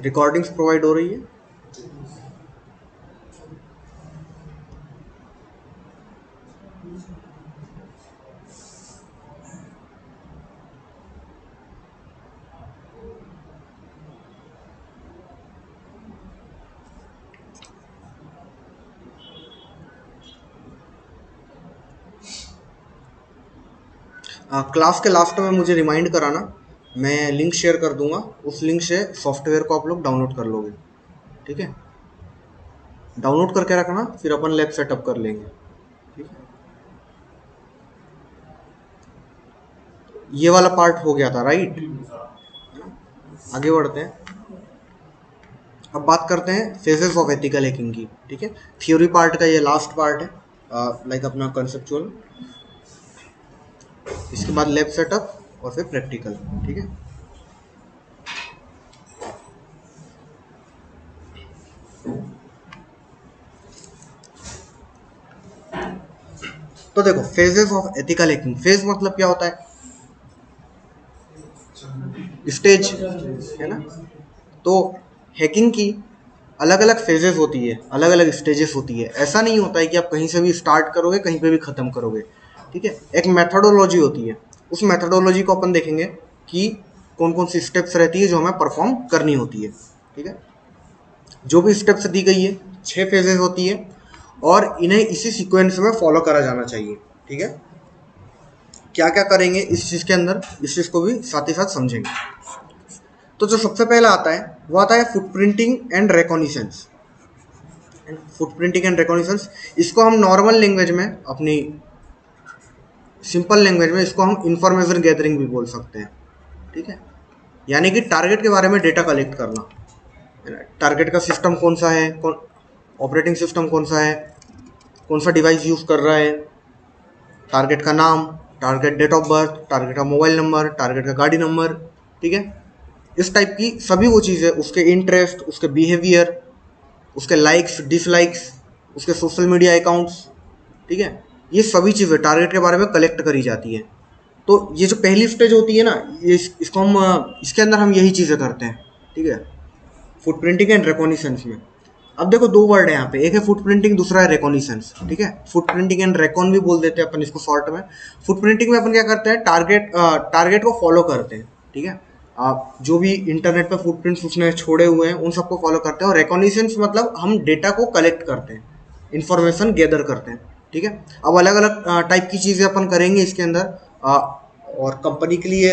Recordings provide हो रही है। क्लास के लास्ट में मुझे रिमाइंड कराना, मैं लिंक शेयर कर दूंगा, उस लिंक से सॉफ्टवेयर को आप लोग डाउनलोड कर लोगे, ठीक है। डाउनलोड करके रखना, फिर अपन लैब सेटअप कर लेंगे, ठीक है। ये वाला पार्ट हो गया था, राइट। आगे बढ़ते हैं, अब बात करते हैं फेजेस ऑफ एथिकल हैकिंग की, ठीक है। थ्योरी पार्ट का ये लास्ट पार्ट है, लाइक अपना कंसेप्चुअल, इसके बाद लैब सेटअप और फिर प्रैक्टिकल, ठीक है। तो देखो phases of ethical hacking, phase मतलब क्या होता है, स्टेज, है ना। तो हैकिंग की अलग अलग फेजेस होती है, अलग अलग स्टेजेस होती है। ऐसा नहीं होता है कि आप कहीं से भी स्टार्ट करोगे कहीं पे भी खत्म करोगे, ठीक है। एक मेथोडोलॉजी होती है, उस मेथोडोलॉजी को अपन देखेंगे कि कौन कौन सी स्टेप्स रहती है जो हमें परफॉर्म करनी होती है, ठीक है। जो भी स्टेप्स दी गई है 6 फेजेस होती है और इन्हें इसी सीक्वेंस में फॉलो करा जाना चाहिए, ठीक है। क्या क्या करेंगे इस चीज़ के अंदर, इस चीज़ को भी साथ ही साथ समझेंगे। तो जो सबसे पहला आता है वो आता है footprinting and recognitions. Footprinting and recognitions, इसको हम नॉर्मल लैंग्वेज में, अपनी सिंपल लैंग्वेज में इसको हम इंफॉर्मेशन गैदरिंग भी बोल सकते हैं, ठीक है। यानी कि टारगेट के बारे में डेटा कलेक्ट करना, टारगेट का सिस्टम कौन सा है, कौन ऑपरेटिंग सिस्टम कौन सा है, कौन सा डिवाइस यूज़ कर रहा है, टारगेट का नाम, target date of birth, target का मोबाइल नंबर, टारगेट का गाड़ी नंबर, ठीक है। इस टाइप की सभी वो चीज़ें, उसके इंटरेस्ट, उसके बिहेवियर, उसके लाइक्स डिसलाइक्स, उसके सोशल मीडिया अकाउंट्स, ठीक है। ये सभी चीज़ें टारगेट के बारे में कलेक्ट करी जाती है। तो ये जो पहली स्टेज होती है ना, ये इसको हम इसके अंदर हम यही चीज़ें करते हैं, ठीक है, फुटप्रिंटिंग एंड रिकॉग्निशंस में। अब देखो दो वर्ड है यहाँ पे, एक है फुटप्रिंटिंग, दूसरा है रिकॉग्निशंस, ठीक है। फुटप्रिंटिंग एंड रेकॉन भी बोल देते हैं अपन इसको शॉर्ट में। फुटप्रिंटिंग में अपन क्या करते हैं, टारगेट को फॉलो करते हैं, ठीक है। आप जो भी इंटरनेट पे फुटप्रिंट्स उसने छोड़े हुए हैं उन सबको फॉलो करते हैं। और रिकॉग्निशंस मतलब हम डेटा को कलेक्ट करते हैं, इंफॉर्मेशन गैदर करते हैं, ठीक है। अब अलग अलग टाइप की चीज़ें अपन करेंगे इसके अंदर। और कंपनी के लिए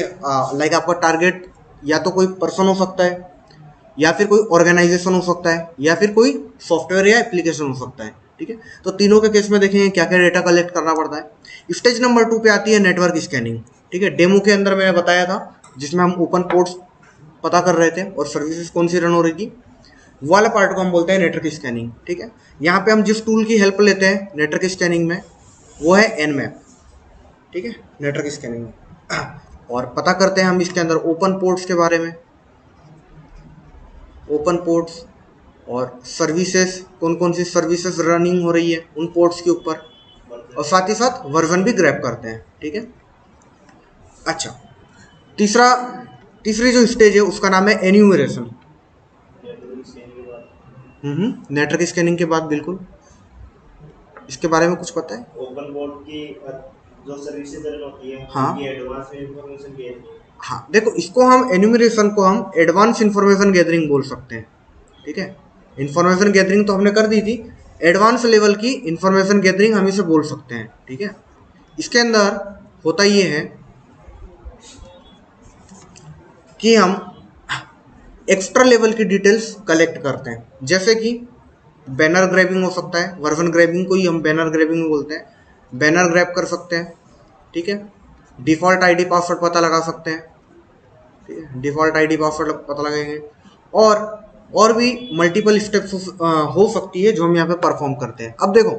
लाइक आपका टारगेट या तो कोई पर्सन हो सकता है, या फिर कोई ऑर्गेनाइजेशन हो सकता है, या फिर कोई सॉफ्टवेयर या एप्लीकेशन हो सकता है, ठीक है। तो तीनों के केस में देखेंगे क्या क्या डेटा कलेक्ट करना पड़ता है। स्टेज नंबर 2 पे आती है नेटवर्क स्कैनिंग, ठीक है। डेमो के अंदर मैंने बताया था, जिसमें हम ओपन पोर्ट्स पता कर रहे थे और सर्विसेज कौन सी रन हो रही थी, वो वाला पार्ट को हम बोलते हैं नेटवर्क स्कैनिंग, ठीक है। यहाँ पे हम जिस टूल की हेल्प लेते हैं नेटवर्क स्कैनिंग में वो है एनमैप, ठीक है, नेटवर्क स्कैनिंग में। और पता करते हैं हम इसके अंदर ओपन पोर्ट्स के बारे में, ओपन पोर्ट्स और सर्विसेज, कौन कौन सी सर्विसेज रनिंग हो रही है उन पोर्ट्स के ऊपर, और साथ ही साथ वर्जन भी ग्रैब करते हैं, ठीक है। अच्छा, तीसरा तीसरी जो स्टेज है उसका नाम है एन्यूमरेशन। नेटवर्क स्कैनिंग के बाद बिल्कुल, इसके बारे में कुछ पता है? ओपन बोर्ड की जो सर्विसेज रन होती है, हाँ उनकी एडवांस में इंफॉर्मेशन भी है। हाँ, देखो इसको हम एन्यूमरेशन को हम एडवांस इंफॉर्मेशन गैदरिंग बोल सकते हैं, ठीक है। इंफॉर्मेशन गैदरिंग तो हमने कर दी थी, एडवांस लेवल की इंफॉर्मेशन गैदरिंग हम इसे बोल सकते हैं, ठीक है। इसके अंदर होता ये है कि हम एक्स्ट्रा लेवल की डिटेल्स कलेक्ट करते हैं, जैसे कि बैनर ग्रैबिंग हो सकता है, वर्जन ग्रैबिंग को ही हम बैनर ग्रैबिंग बोलते हैं। बैनर ग्रैब कर सकते हैं, ठीक है। डिफ़ॉल्ट आईडी पासवर्ड पता लगा सकते हैं, ठीक है, डिफ़ॉल्ट आईडी पासवर्ड पता लगाएंगे। और और भी मल्टीपल स्टेप्स हो सकती है जो हम यहाँ पे परफॉर्म करते हैं। अब देखो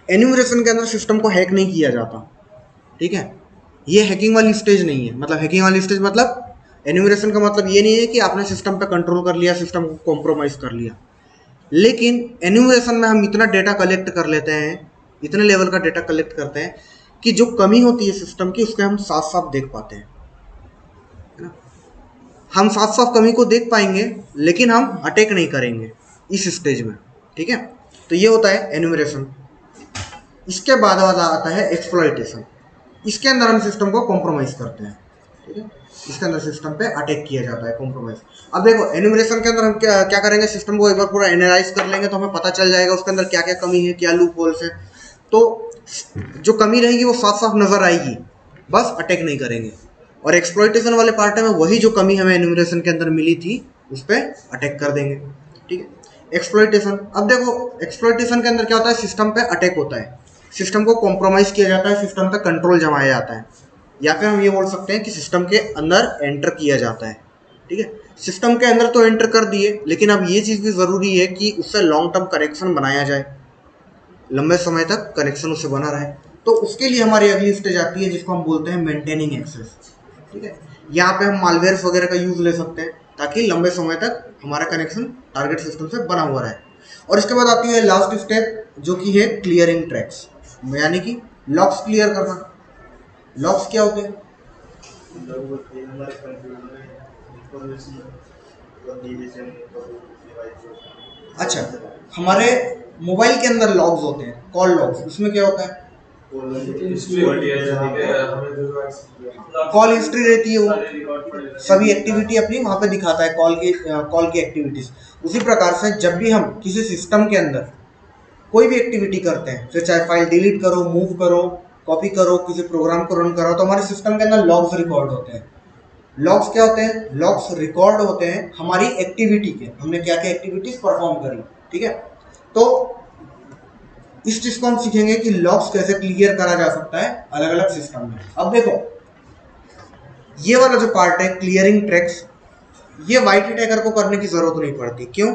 एन्यूमरेशन के अंदर सिस्टम को हैक नहीं किया जाता, ठीक है। ये हैकिंग वाली स्टेज नहीं है, मतलब हैकिंग वाली स्टेज मतलब एन्यूमरेशन का मतलब ये नहीं है कि आपने सिस्टम पे कंट्रोल कर लिया, सिस्टम को कॉम्प्रोमाइज कर लिया। लेकिन एन्यूमरेशन में हम इतना डेटा कलेक्ट कर लेते हैं, इतने लेवल का डेटा कलेक्ट करते हैं कि जो कमी होती है सिस्टम की उसके हम साफ साफ देख पाते हैं, है ना। हम साफ साफ कमी को देख पाएंगे लेकिन हम अटैक नहीं करेंगे इस स्टेज में, ठीक है। तो ये होता है एन्यूमरेशन। इसके बाद वाला आता है एक्सप्लॉइटेशन। इसके अंदर हम सिस्टम को कॉम्प्रोमाइज करते हैं, ठीक है। इसके अंदर सिस्टम पे अटैक किया जाता है, कॉम्प्रोमाइज। अब देखो एन्यूमरेशन के अंदर हम क्या क्या करेंगे, सिस्टम को एक बार पूरा एनालाइज कर लेंगे तो हमें पता चल जाएगा उसके अंदर क्या क्या कमी है, क्या लूप होल्स है। तो जो कमी रहेगी वो साफ साफ नजर आएगी, बस अटैक नहीं करेंगे। और एक्सप्लॉइटेशन वाले पार्ट में वही जो कमी हमें एन्यूमरेशन के अंदर मिली थी उस पर अटैक कर देंगे, ठीक है। एक्सप्लॉइटेशन, अब देखो एक्सप्लॉइटेशन के अंदर क्या होता है, सिस्टम पे अटैक होता है, सिस्टम को कॉम्प्रोमाइज किया जाता है, सिस्टम पे कंट्रोल जमाया जाता है, या फिर हम ये बोल सकते हैं कि सिस्टम के अंदर एंटर किया जाता है, ठीक है। सिस्टम के अंदर तो एंटर कर दिए, लेकिन अब ये चीज़ भी ज़रूरी है कि उससे लॉन्ग टर्म कनेक्शन बनाया जाए, लंबे समय तक कनेक्शन उससे बना रहे। तो उसके लिए हमारी अगली स्टेज आती है जिसको हम बोलते हैं मेंटेनिंग एक्सेस, ठीक है। यहाँ पे हम मालवेयर वगैरह का यूज़ ले सकते हैं ताकि लंबे समय तक हमारा कनेक्शन टारगेट सिस्टम से बना हुआ रहे। और इसके बाद आती है लास्ट स्टेप जो कि है क्लियरिंग ट्रैक्स, यानी कि लॉक्स क्लियर करना। लॉक्स क्या होते हैं? अच्छा, हमारे मोबाइल के अंदर लॉग्स होते हैं, कॉल लॉग्स। उसमें क्या होता है, कॉल हिस्ट्री रहती है, वो सभी एक्टिविटी अपनी वहां पे दिखाता है, कॉल की एक्टिविटीज। उसी प्रकार से जब भी हम किसी सिस्टम के अंदर कोई भी एक्टिविटी करते हैं, फिर चाहे फाइल डिलीट करो, मूव करो, कॉपी करो, किसी प्रोग्राम को रन करो, तो हमारे सिस्टम के अंदर लॉग्स रिकॉर्ड होते हैं। लॉग्स क्या होते हैं? लॉग्स रिकॉर्ड होते हैं हमारी एक्टिविटी के, हमने क्या क्या एक्टिविटीज परफॉर्म करी, ठीक है। तो इस चीज को हम सीखेंगे कि लॉग्स कैसे क्लियर करा जा सकता है अलग अलग सिस्टम में। अब देखो ये वाला जो पार्ट है क्लियरिंग ट्रैक्स, ये वाइट अटैकर को करने की जरूरत नहीं पड़ती। क्यों?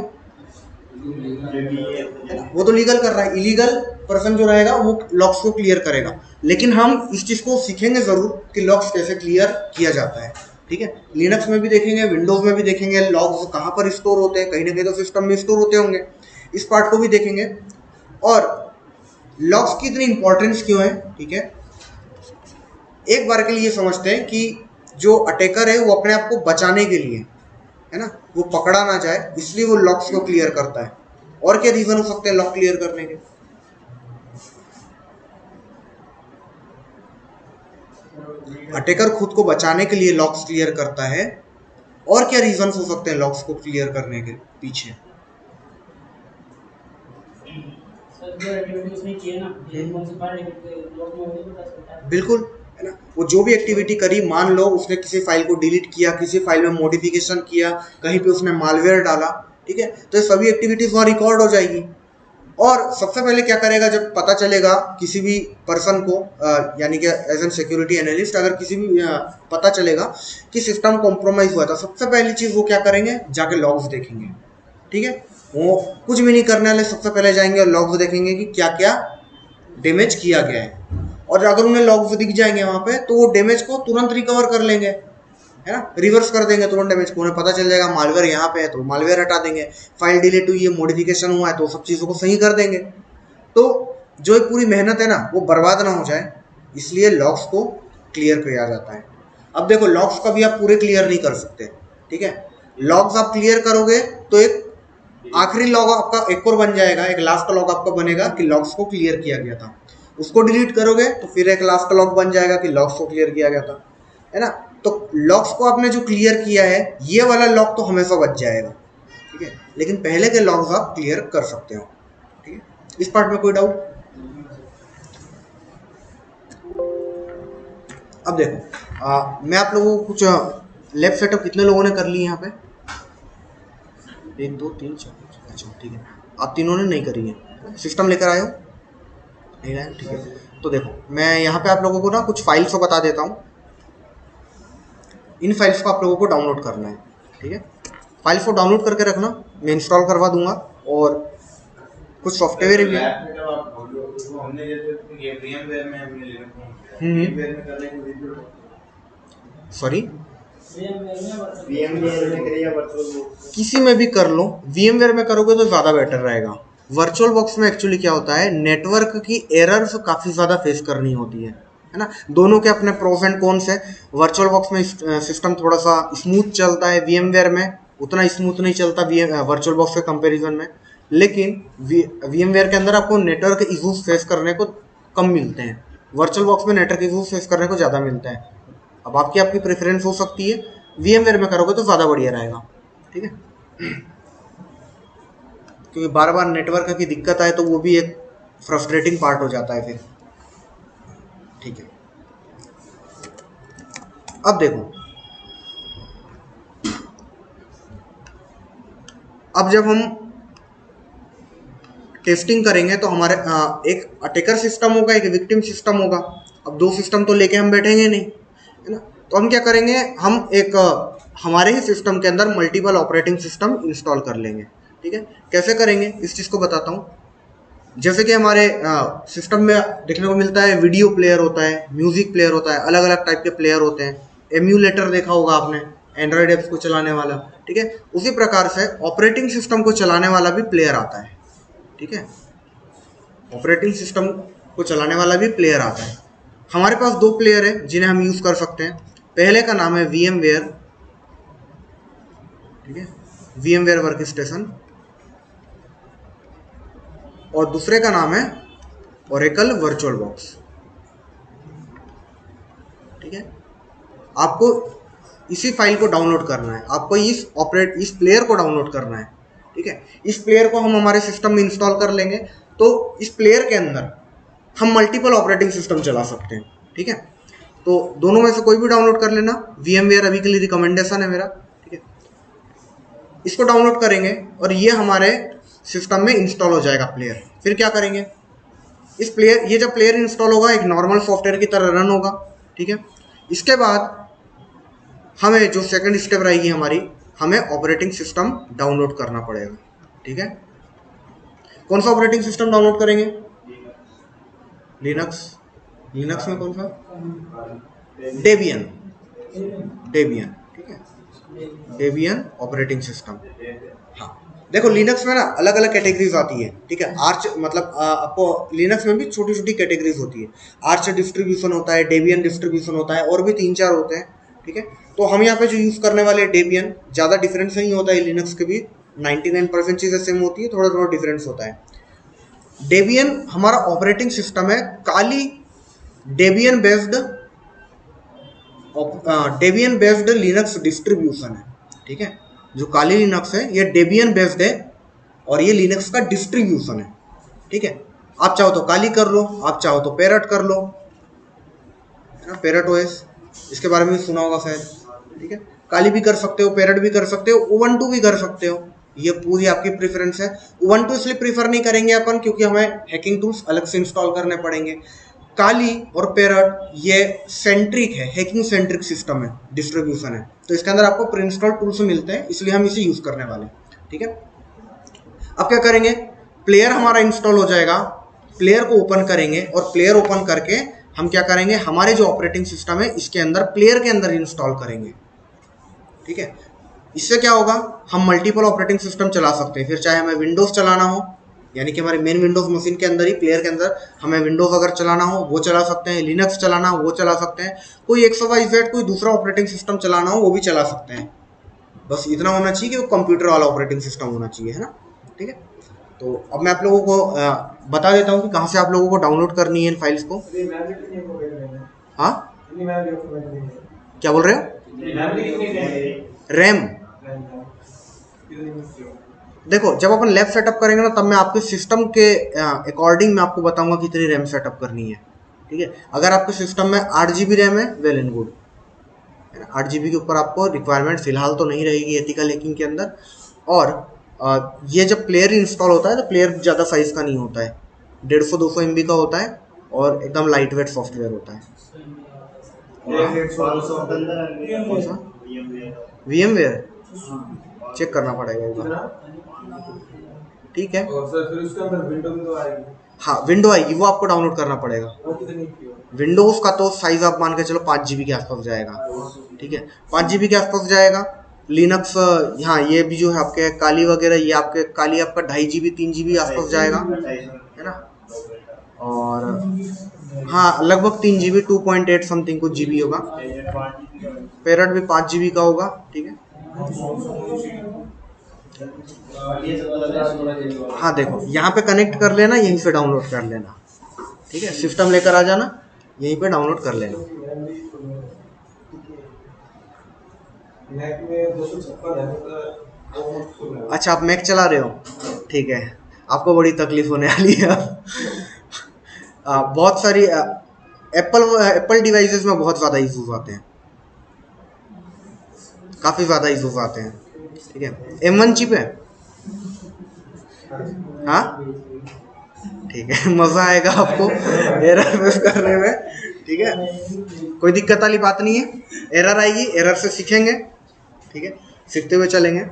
वो तो लीगल कर रहा है, इलीगल पर्सन जो रहेगा वो लॉक्स को क्लियर करेगा। लेकिन हम इस चीज को सीखेंगे जरूर कि लॉक्स कैसे क्लियर किया जाता है, ठीक है। लिनक्स में भी देखेंगे, विंडोज में भी देखेंगे, लॉग्स कहाँ पर स्टोर होते हैं, कहीं ना कहीं तो सिस्टम में स्टोर होते होंगे, इस पार्ट को भी देखेंगे। और लॉग्स की इतनी इंपॉर्टेंस क्यों है, ठीक है। एक बार के लिए समझते हैं कि जो अटैकर है वो अपने आप को बचाने के लिए, है ना, वो पकड़ा ना जाए इसलिए वो लॉक्स को क्लियर करता है। और क्या रीजन हो सकते हैं लॉक क्लियर करने के? अटैकर खुद को बचाने के लिए लॉक्स क्लियर करता है। और क्या रीजन हो सकते हैं लॉक्स को क्लियर करने के पीछे? बिल्कुल, है ना। वो जो भी एक्टिविटी करी, मान लो उसने किसी फाइल को डिलीट किया, किसी फाइल में मॉडिफिकेशन किया, कहीं पे उसने मालवेयर डाला, ठीक है, तो ये सभी एक्टिविटीज वहाँ रिकॉर्ड हो जाएगी। और सबसे पहले क्या करेगा, जब पता चलेगा किसी भी पर्सन को, यानी कि एज एन सिक्योरिटी एनालिस्ट अगर किसी भी पता चलेगा कि सिस्टम कॉम्प्रोमाइज हुआ था, सबसे पहली चीज़ वो क्या करेंगे, जाके लॉग्स देखेंगे, ठीक है। वो कुछ भी नहीं करने वाले, सबसे पहले जाएंगे और लॉग्स देखेंगे कि क्या क्या डैमेज किया गया है। और अगर उन्हें लॉग्स दिख जाएंगे वहाँ पे तो वो डैमेज को तुरंत रिकवर कर लेंगे, है ना, रिवर्स कर देंगे तुरंत डैमेज को। उन्हें पता चल जाएगा मालवेयर यहाँ पे है तो मालवेयर हटा देंगे, फाइल डिलीट हुई है, मॉडिफिकेशन हुआ है तो सब चीज़ों को सही कर देंगे। तो जो एक पूरी मेहनत है ना वो बर्बाद ना हो जाए, इसलिए लॉग्स को क्लियर किया जाता है। अब देखो लॉग्स कभी आप पूरे क्लियर नहीं कर सकते, ठीक है। लॉग्स आप क्लियर करोगे तो एक आखिरी लॉग आपका एक और बन जाएगा, एक लास्ट लॉग आपका बनेगा कि लॉग्स को क्लियर किया गया था। उसको डिलीट करोगे तो फिर एक लास्ट लॉग बन जाएगा कि लॉग्स को क्लियर किया गया था, है ना। तो लॉग्स को आपने जो क्लियर किया है ये वाला लॉग तो हमेशा बच जाएगा, ठीक है, लेकिन पहले के लॉग्स आप क्लियर कर सकते हो, ठीक है। इस पार्ट में कोई डाउट? अब देखो मैं आप लोगों को कुछ लेफ्ट सेटअप कितने लोगों ने कर ली यहाँ पे? 1 2 3 4 5। अच्छा ठीक है, आप तीनों ने नहीं करी है। सिस्टम लेकर आए हो? नहीं लाए, ठीक है। तो देखो मैं यहाँ पे आप लोगों को ना कुछ फाइल्स को बता देता हूँ। इन फाइल्स को आप लोगों को डाउनलोड करना है, ठीक है। फाइल्स को डाउनलोड करके रखना, मैं इंस्टॉल करवा दूंगा। और कुछ सॉफ्टवेयर भी सॉरी किसी में भी कर लो, VMware में करोगे तो ज़्यादा बेटर रहेगा। वर्चुअल बॉक्स में एक्चुअली क्या होता है, नेटवर्क की एरर्स काफ़ी ज़्यादा फेस करनी होती है, है ना। दोनों के अपने प्रोस एंड कॉन्स है। वर्चुअल बॉक्स में सिस्टम थोड़ा सा स्मूथ चलता है, VMware में उतना स्मूथ नहीं चलता वर्चुअल बॉक्स के कंपैरिजन में, लेकिन VMware के अंदर आपको नेटवर्क इश्यूज फेस करने को कम मिलते हैं, वर्चुअल बॉक्स में नेटवर्क इश्यूज फेस करने को ज़्यादा मिलता है। अब आपकी प्रेफरेंस हो सकती है, VMware में करोगे तो ज़्यादा बढ़िया रहेगा, ठीक है, क्योंकि बार बार नेटवर्क की दिक्कत आए तो वो भी एक फ्रस्ट्रेटिंग पार्ट हो जाता है फिर, ठीक है। अब देखो, अब जब हम टेस्टिंग करेंगे तो हमारे एक अटैकर सिस्टम होगा, एक विक्टिम सिस्टम होगा। अब दो सिस्टम तो लेके हम बैठेंगे नहीं, है ना। तो हम क्या करेंगे, हम एक हमारे ही सिस्टम के अंदर मल्टीपल ऑपरेटिंग सिस्टम इंस्टॉल कर लेंगे, ठीक है। कैसे करेंगे इस चीज़ को बताता हूँ। जैसे कि हमारे सिस्टम में देखने को मिलता है वीडियो प्लेयर होता है, म्यूजिक प्लेयर होता है, अलग अलग टाइप के प्लेयर होते हैं। एम्यूलेटर देखा होगा आपने, एंड्रॉयड ऐप्स को चलाने वाला, ठीक है। उसी प्रकार से ऑपरेटिंग सिस्टम को चलाने वाला भी प्लेयर आता है, ठीक है। ऑपरेटिंग सिस्टम को चलाने वाला भी प्लेयर आता है। हमारे पास दो प्लेयर है जिन्हें हम यूज़ कर सकते हैं। पहले का नाम है VMware, ठीक है, VMware वर्क स्टेशन, और दूसरे का नाम है Oracle वर्चुअल बॉक्स, ठीक है। आपको इसी फाइल को डाउनलोड करना है, आपको इस प्लेयर को डाउनलोड करना है, ठीक है। इस प्लेयर को हम हमारे सिस्टम में इंस्टॉल कर लेंगे, तो इस प्लेयर के अंदर हम मल्टीपल ऑपरेटिंग सिस्टम चला सकते हैं, ठीक है। तो दोनों में से कोई भी डाउनलोड कर लेना, VMware अभी के लिए रिकमेंडेशन है मेरा, ठीक है। इसको डाउनलोड करेंगे और ये हमारे सिस्टम में इंस्टॉल हो जाएगा प्लेयर। फिर क्या करेंगे, ये जब प्लेयर इंस्टॉल होगा एक नॉर्मल सॉफ्टवेयर की तरह रन होगा, ठीक है। इसके बाद हमें जो सेकंड स्टेप रहेगी हमारी, हमें ऑपरेटिंग सिस्टम डाउनलोड करना पड़ेगा, ठीक है। कौन सा ऑपरेटिंग सिस्टम डाउनलोड करेंगे, लिनक्स में कौन सा, डेबियन, ठीक है, डेबियन ऑपरेटिंग सिस्टम। हाँ, देखो लिनक्स में ना अलग अलग कैटेगरीज आती है, ठीक है। आर्च मतलब आपको लिनक्स में भी छोटी छोटी कैटेगरीज होती है। आर्च डिस्ट्रीब्यूशन होता है, डेबियन डिस्ट्रीब्यूशन होता है, और भी 3-4 होते हैं, ठीक है। तो हम यहाँ पे जो यूज़ करने वाले डेबियन, ज़्यादा डिफरेंस नहीं होता है लिनक्स के भी, 99% चीज़ें सेम होती है, थोड़ा थोड़ा डिफरेंस होता है। डेबियन हमारा ऑपरेटिंग सिस्टम है, काली डेबियन बेस्ड लिनक्स डिस्ट्रीब्यूशन है, ठीक है। जो काली लिनक्स है ये डेबियन बेस्ड है और ये लिनक्स का डिस्ट्रीब्यूशन है, ठीक है। आप चाहो तो काली कर लो, आप चाहो तो पैरट कर लो, है ना, पैरट ओएस, इसके बारे में भी सुना होगा शायद, ठीक है। काली भी कर सकते हो, पैरट भी कर सकते हो, उबंटू भी कर सकते हो, ये पूरी आपकी प्रेफरेंस है। उबंटू इसलिए प्रीफर नहीं करेंगे अपन क्योंकि हमें हैकिंग टूल्स अलग से इंस्टॉल करने पड़ेंगे। काली और पैरट ये सेंट्रिक है, हैकिंग सेंट्रिक सिस्टम है, डिस्ट्रीब्यूशन है, तो इसके अंदर आपको प्री इंस्टॉल टूल्स मिलते हैं, इसलिए हम इसे यूज करने वाले हैं, ठीक है। अब क्या करेंगे, प्लेयर हमारा इंस्टॉल हो जाएगा, प्लेयर को ओपन करेंगे और प्लेयर ओपन करके हम क्या करेंगे, हमारे जो ऑपरेटिंग सिस्टम है इसके अंदर प्लेयर के अंदर इंस्टॉल करेंगे, ठीक है। इससे क्या होगा, हम मल्टीपल ऑपरेटिंग सिस्टम चला सकते हैं। फिर चाहे हमें विंडोज चलाना हो, यानी कि हमारे मेन विंडोज मशीन के अंदर ही प्लेयर के अंदर हमें विंडोज अगर चलाना हो वो चला सकते हैं, लिनक्स चलाना हो वो चला सकते हैं, कोई XYZ कोई दूसरा ऑपरेटिंग सिस्टम चलाना हो वो भी चला सकते हैं। बस इतना होना चाहिए कि वो कंप्यूटर वाला ऑपरेटिंग सिस्टम होना चाहिए, है ना, ठीक है। तो अब मैं आप लोगों को बता देता हूँ कि कहाँ से आप लोगों को डाउनलोड करनी है इन फाइल्स को। हाँ, क्या बोल रहे हो, रैम। देखो जब अपन लैब सेटअप करेंगे ना तब मैं आपके सिस्टम के अकॉर्डिंग मैं आपको बताऊंगा कितनी रैम सेटअप करनी है, ठीक है। अगर आपके सिस्टम में 8 GB रैम है, वेल एंड गुड, 8 GB के ऊपर आपको रिक्वायरमेंट फिलहाल तो नहीं रहेगी एथिकल हैकिंग के अंदर। और ये जब प्लेयर इंस्टॉल होता है तो प्लेयर ज़्यादा साइज का नहीं होता है, 150-200 MB का होता है और एकदम लाइट वेट सॉफ्टवेयर होता है। कौन सा, VMware चेक करना पड़ेगा एक बार, ठीक है। और सर फिर उसके अंदर विंडो आएगी, हाँ विंडो आएगी, वो आपको डाउनलोड करना पड़ेगा। विंडोज का तो साइज आप मान के चलो 5 GB के आसपास जाएगा, ठीक है, 5 GB के आसपास जाएगा। लिनक्स हाँ ये भी जो है आपके काली वगैरह, ये आपके काली आपका 2.5 GB 3 GB आसपास जाएगा, है ना। और हाँ लगभग 3 GB 2.8 समथिंग कुछ GB होगा। पैरेट भी 5 GB का होगा, ठीक है। हाँ देखो यहाँ पे कनेक्ट कर लेना, यहीं से डाउनलोड कर लेना, ठीक है। सिस्टम लेकर आ जाना, यहीं पे डाउनलोड कर लेना। मैक में 256 है मतलब अच्छा आप मैक चला रहे हो, ठीक है, आपको बड़ी तकलीफ होने वाली है। बहुत सारी एप्पल डिवाइसेस में बहुत ज़्यादा इशूज आते हैं, काफ़ी ज़्यादा इशूज आते हैं, ठीक है। M1 चिप है, हाँ ठीक है, मज़ा आएगा आपको एरर फेस करने में, ठीक है। कोई दिक्कत वाली बात नहीं है, एरर आएगी, एरर से सीखेंगे, ठीक है, सीखते हुए चलेंगे।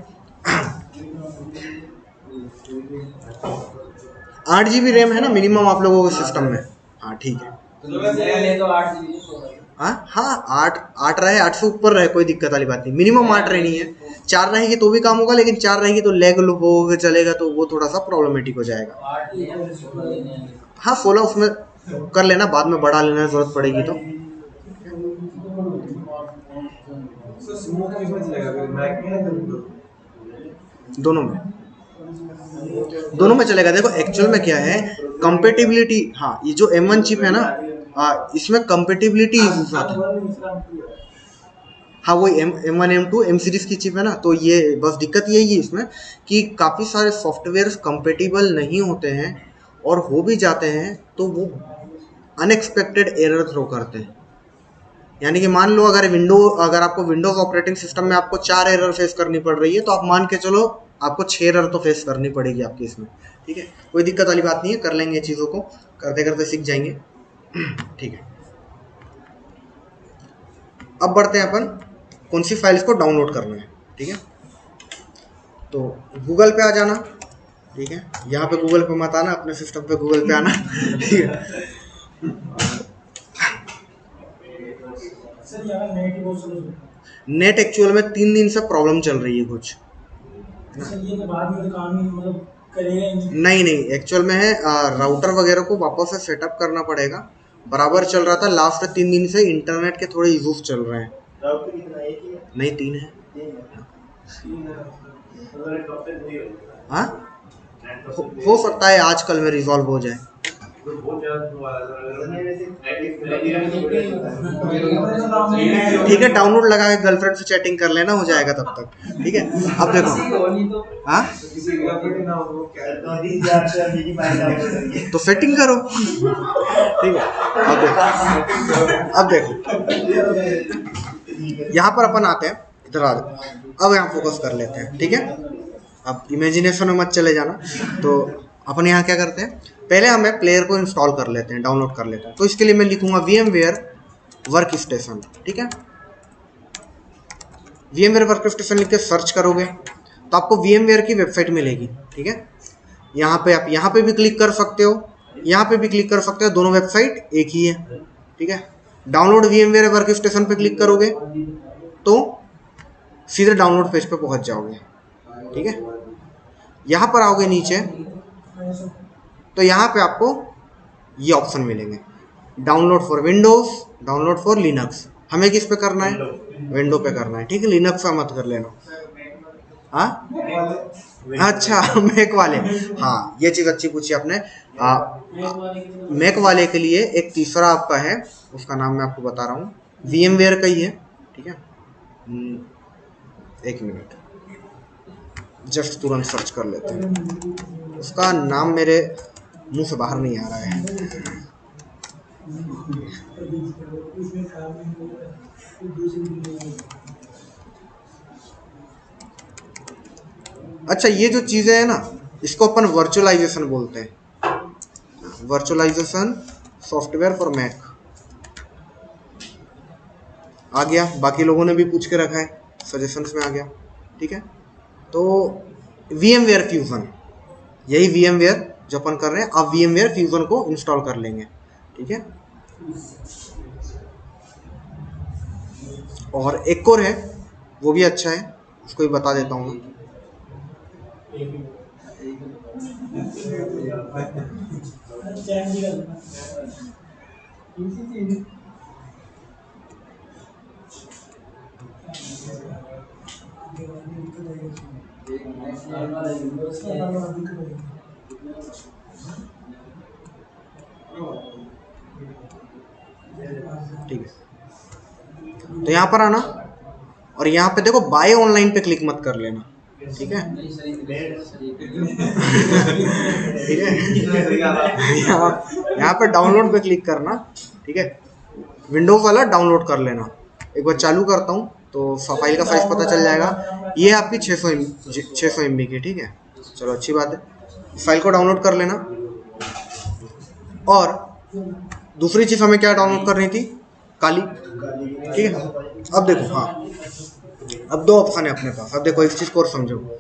8 GB रैम है ना मिनिमम आप लोगों के सिस्टम में, हाँ ठीक है। हाँ 8 रहे, 8 से ऊपर रहे, कोई दिक्कत वाली बात नहीं, मिनिमम 8 रहनी है। 4 रहेगी तो भी काम होगा, लेकिन 4 रहेगी तो लैग हो चलेगा, तो वो थोड़ा सा प्रॉब्लमेटिक हो जाएगा। हाँ 16 उसमें कर लेना, बाद में बढ़ा लेना जरूरत पड़ेगी तो। स्मूथ किस में चलेगा फिर, मैक में या विंडोज? दोनों में चलेगा। देखो एक्चुअल में क्या है, कंपेटिबिलिटी, हाँ ये जो M1 चिप है ना, इसमें कंपेटिबिलिटी इशूज आते हैं। हाँ वही M1 M2 M सीरीज की चिप है ना, तो ये बस दिक्कत यही है इसमें कि काफ़ी सारे सॉफ्टवेयर कंपेटिबल नहीं होते हैं, और हो भी जाते हैं तो वो अनएक्सपेक्टेड एरर थ्रो करते हैं। यानी कि मान लो अगर आपको विंडोज ऑपरेटिंग सिस्टम में आपको 4 एरर फेस करनी पड़ रही है, तो आप मान के चलो आपको 6 एरर तो फेस करनी पड़ेगी आपकी इसमें, ठीक है। कोई दिक्कत वाली बात नहीं है, कर लेंगे चीज़ों को, करते करते सीख जाएंगे, ठीक है। अब बढ़ते हैं अपन कौन सी फाइल्स को डाउनलोड करना है, ठीक है। तो गूगल पे आ जाना, ठीक है, यहाँ पे गूगल पे मत आना, अपने सिस्टम पे गूगल पे आना, ठीक है। नेट एक्चुअल में 3 दिन से प्रॉब्लम चल रही है कुछ, नहीं एक्चुअल में है, राउटर वगैरह को वापस से सेटअप करना पड़ेगा। बराबर चल रहा था, लास्ट 3 दिन से इंटरनेट के थोड़े इशूज चल रहे हैं। राउटर कितना, एक ही है? नहीं 3 है। हाँ हो सकता है आज कल में रिजॉल्व हो जाए, ठीक है। डाउनलोड लगा के गर्लफ्रेंड से चैटिंग कर लेना, हो जाएगा तब तक, ठीक है। अब देखो, हाँ तो सेटिंग करो, ठीक है। अब देखो यहाँ पर अपन आते हैं, इधर आ जाओ, अब यहाँ फोकस कर लेते हैं, ठीक है। अब इमेजिनेशन में मत चले जाना। तो अपन यहाँ क्या करते हैं, पहले हमें प्लेयर को इंस्टॉल कर लेते हैं, डाउनलोड कर लेते हैं। तो इसके लिए मैं लिखूंगा VMware वर्क स्टेशन, ठीक है। VMware वर्क स्टेशन लिख के सर्च करोगे तो आपको VMware की वेबसाइट मिलेगी, ठीक है। यहाँ पे आप यहाँ पे भी क्लिक कर सकते हो, यहाँ पे भी क्लिक कर सकते हो, दोनों वेबसाइट एक ही है, ठीक है। डाउनलोड VMware वर्क स्टेशन पे क्लिक करोगे तो सीधे डाउनलोड पेज पे पहुंच जाओगे, ठीक है। यहाँ पर आओगे नीचे तो यहाँ पे आपको ये ऑप्शन मिलेंगे, download for Windows, download for Linux. हमें किस पे करना है, विंडो पे करना है, ठीक है। लिनक्स का मत कर लेना, हाँ अच्छा मैक वाले, हाँ ये चीज़ अच्छी पूछी आपने। मैक वाले के लिए एक तीसरा आपका है, उसका नाम मैं आपको बता रहा हूँ, VMware का ही है, ठीक है। एक मिनट, जस्ट तुरंत सर्च कर लेते हैं, उसका नाम मेरे मुंह से बाहर नहीं आ रहा है। अच्छा ये जो चीज़ें हैं ना, इसको अपन वर्चुअलाइजेशन बोलते हैं, वर्चुअलाइजेशन सॉफ्टवेयर फॉर मैक। आ गया, बाकी लोगों ने भी पूछ के रखा है, सजेशंस में आ गया, ठीक है। तो VMware फ्यूजन, यही VMware जो अपन कर रहे हैं, अब VMware फ्यूजन को इंस्टॉल कर लेंगे, ठीक है। और एक और है, वो भी अच्छा है, उसको भी बता देता हूँ मैं। ठीक है, तो यहाँ पर आना और यहाँ पे देखो बाय ऑनलाइन पे क्लिक मत कर लेना, ठीक है। ठीक है, यहाँ पे डाउनलोड पे क्लिक करना, ठीक है। विंडोज वाला डाउनलोड कर लेना। एक बार चालू करता हूँ तो फाइल का साइज पता चल जाएगा। ये आपकी 600 MB की, ठीक है। चलो अच्छी बात है, फाइल को डाउनलोड कर लेना। और दूसरी चीज हमें क्या डाउनलोड करनी थी, काली, ठीक है। अब देखो, हाँ, अब दो ऑप्शन है अपने पास। अब देखो इस चीज को और समझो,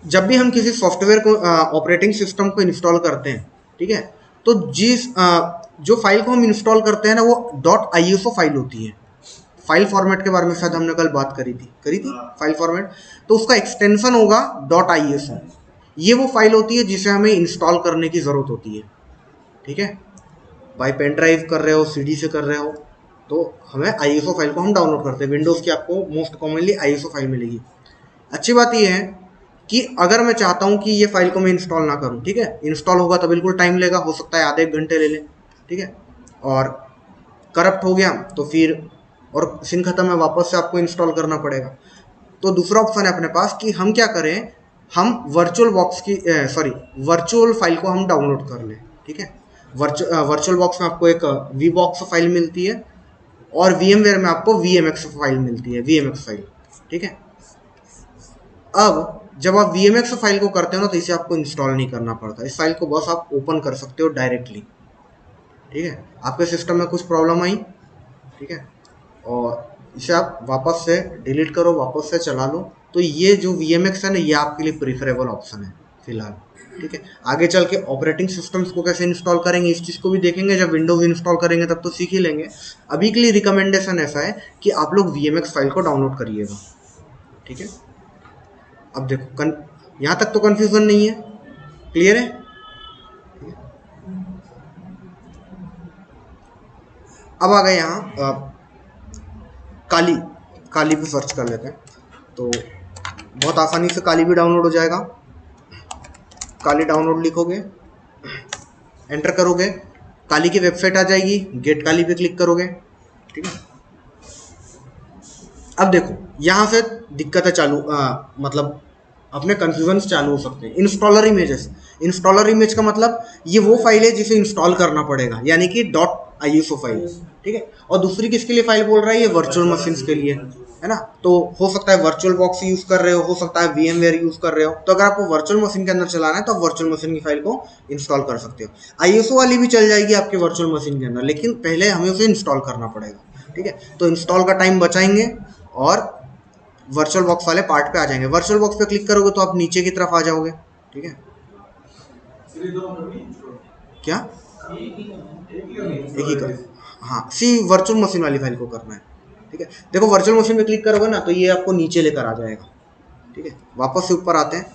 जब भी हम किसी सॉफ्टवेयर को ऑपरेटिंग सिस्टम को इंस्टॉल करते हैं, ठीक है, तो जो फाइल को हम इंस्टॉल करते हैं ना, वो .iso फाइल होती है। फाइल फॉर्मेट के बारे में शायद हमने कल बात करी थी फाइल फॉर्मेट। तो उसका एक्सटेंशन होगा .iso। ये वो फाइल होती है जिसे हमें इंस्टॉल करने की जरूरत होती है, ठीक है। बाई पेन ड्राइव कर रहे हो, CD से कर रहे हो, तो हमें ISO फाइल को हम डाउनलोड करते हैं। विंडोज़ की आपको मोस्ट कॉमनली ISO फाइल मिलेगी। अच्छी बात ये है कि अगर मैं चाहता हूँ कि ये फाइल को मैं इंस्टॉल ना करूँ, ठीक है, इंस्टॉल होगा तो बिल्कुल टाइम लेगा, हो सकता है आधे एक घंटे ले ले, ठीक है, और करप्ट हो गया तो फिर और सिन खत्म है, वापस से आपको इंस्टॉल करना पड़ेगा। तो दूसरा ऑप्शन है अपने पास कि हम क्या करें, हम वर्चुअल फाइल को हम डाउनलोड कर लें, ठीक है। वर्चुअल बॉक्स में आपको एक VBox फाइल मिलती है और VMware में आपको VMX फाइल मिलती है, VMX फाइल, ठीक है। अब जब आप VMX फाइल को करते हो ना, तो इसे आपको इंस्टॉल नहीं करना पड़ता। इस फाइल को बस आप ओपन कर सकते हो डायरेक्टली, ठीक है। आपके सिस्टम में कुछ प्रॉब्लम आई, ठीक है, और इसे आप वापस से डिलीट करो, वापस से चला लो, तो ये जो VMX है ना, ये आपके लिए प्रीफरेबल ऑप्शन है फिलहाल, ठीक है। आगे चल के ऑपरेटिंग सिस्टम्स को कैसे इंस्टॉल करेंगे इस चीज़ को भी देखेंगे। जब विंडोज इंस्टॉल करेंगे तब तो सीख ही लेंगे। अभी के लिए रिकमेंडेशन ऐसा है कि आप लोग VMX फाइल को डाउनलोड करिएगा, ठीक है। अब देखो यहाँ तक तो कंफ्यूजन नहीं है, क्लियर है। अब आ गए यहाँ काली पे सर्च कर लेते हैं, तो बहुत आसानी से काली भी डाउनलोड हो जाएगा। काली डाउनलोड लिखोगे, एंटर करोगे, काली की वेबसाइट आ जाएगी, गेट काली पे क्लिक करोगे, ठीक है। अब देखो यहाँ से दिक्कतें चालू मतलब अपने कन्फ्यूजन चालू हो सकते हैं। इंस्टॉलर इमेज का मतलब ये वो फाइल है जिसे इंस्टॉल करना पड़ेगा, यानी कि .iso फाइल, ठीक है। और दूसरी किसके लिए फाइल बोल रहा है, ये वर्चुअल मशीन के लिए, है ना। तो हो सकता है वर्चुअल बॉक्स यूज कर रहे हो सकता है VMware यूज कर रहे हो। तो अगर आपको वर्चुअल मशीन के अंदर चलाना है तो आप वर्चुअल मशीन की फाइल को इंस्टॉल कर सकते हो। ISO वाली भी चल जाएगी आपके वर्चुअल मशीन के अंदर, लेकिन पहले हमें उसे इंस्टॉल करना पड़ेगा, ठीक है। तो इंस्टॉल का टाइम बचाएंगे और वर्चुअल बॉक्स वाले पार्ट पे आ जाएंगे। वर्चुअल बॉक्स पे क्लिक करोगे तो आप नीचे की तरफ आ जाओगे, ठीक है। क्या एक ही कर, हाँ, वर्चुअल मशीन वाली फाइल को करना है, ठीक है। देखो वर्चुअल मशीन पे क्लिक करोगे ना तो ये आपको नीचे लेकर आ जाएगा, ठीक है। वापस से ऊपर आते हैं,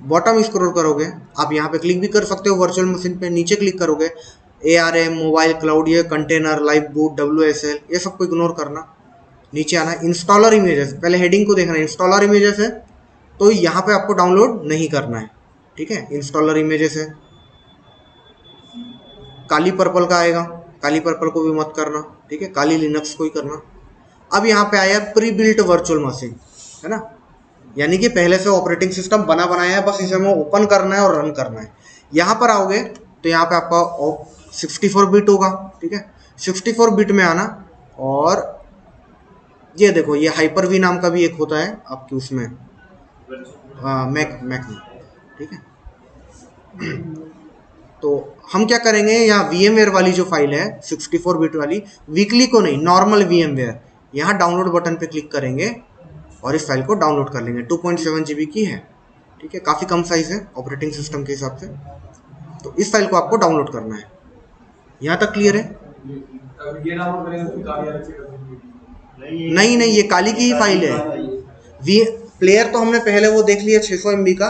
बॉटम स्क्रॉल करोगे, आप यहाँ पे क्लिक भी कर सकते हो वर्चुअल मशीन पे। नीचे क्लिक करोगे, ARM मोबाइल क्लाउड, ये कंटेनर, लाइव बूट, WSL, ये सबको इग्नोर करना। नीचे आना, इंस्टॉलर इमेजेस, पहले हेडिंग को देखना, इंस्टॉलर इमेजेस है तो यहाँ पे आपको डाउनलोड नहीं करना है, ठीक है। इंस्टॉलर इमेजेस है, काली पर्पल का आएगा, काली पर्पल को भी मत करना, ठीक है। काली लिनक्स को ही करना। अब यहाँ पे आया प्री बिल्ट वर्चुअल मशीन, है ना, यानी कि पहले से ऑपरेटिंग सिस्टम बना बनाया है, बस इसे हमें ओपन करना है और रन करना है। यहाँ पर आओगे तो यहाँ पे आपका 64 बिट होगा, ठीक है। 64 बिट में आना, और ये देखो ये हाइपर वी नाम का भी एक होता है आपकी उसमें मैक में, ठीक है। तो हम क्या करेंगे, यहाँ VMware वाली जो फाइल है 64 बिट वाली, वीकली को नहीं, नॉर्मल VMware, यहाँ डाउनलोड बटन पे क्लिक करेंगे और इस फाइल को डाउनलोड कर लेंगे। 2.7 GB की है, ठीक है, काफ़ी कम साइज है ऑपरेटिंग सिस्टम के हिसाब से। तो इस फाइल को आपको डाउनलोड करना है। यहाँ तक क्लियर है? नहीं, ये काली की ही फाइल है। प्लेयर तो हमने पहले वो देख लिया 600 MB का,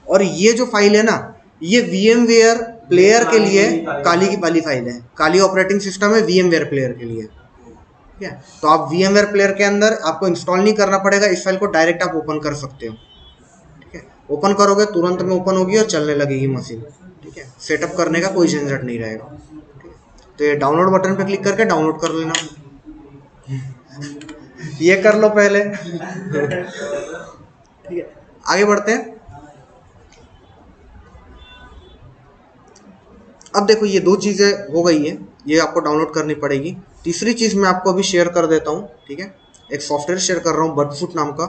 और ये जो फाइल है ना, ये VMware प्लेयर के लिए काली की वाली फाइल है, काली ऑपरेटिंग सिस्टम है VMware प्लेयर के लिए। ठीक है, तो आप VMware प्लेयर के अंदर आपको इंस्टॉल नहीं करना पड़ेगा, इस फाइल को डायरेक्ट आप ओपन कर सकते हो। ठीक है, ओपन करोगे तुरंत में ओपन होगी और चलने लगेगी मशीन। ठीक है, सेटअप करने का कोई झंझट नहीं रहेगा। ठीक है, तो ये डाउनलोड बटन पे क्लिक करके डाउनलोड कर लेना। ये कर लो पहले। ठीक है, आगे बढ़ते हैं। अब देखो ये दो चीज़ें हो गई है, ये आपको डाउनलोड करनी पड़ेगी। तीसरी चीज़ मैं आपको अभी शेयर कर देता हूँ। ठीक है, एक सॉफ्टवेयर शेयर कर रहा हूँ बर्डफुट नाम का,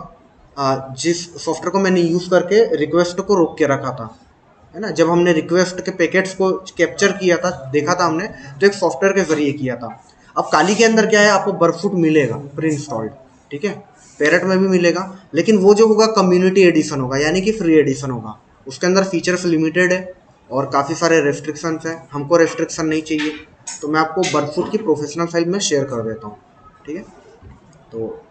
जिस सॉफ्टवेयर को मैंने यूज़ करके रिक्वेस्ट को रोक के रखा था, है ना। जब हमने रिक्वेस्ट के पैकेट्स को कैप्चर किया था, देखा था हमने, तो एक सॉफ्टवेयर के जरिए किया था। अब काली के अंदर क्या है, आपको बर्डफुट मिलेगा प्री इंस्टॉल्ड। ठीक है, पैरेट में भी मिलेगा, लेकिन वो जो होगा कम्युनिटी एडिशन होगा, यानी कि फ्री एडिशन होगा। उसके अंदर फीचर्स लिमिटेड है और काफ़ी सारे रेस्ट्रिक्शंस हैं, हमको रेस्ट्रिक्शन नहीं चाहिए। तो मैं आपको बर्डफुट की प्रोफेशनल फाइल में शेयर कर देता हूँ। ठीक है, तो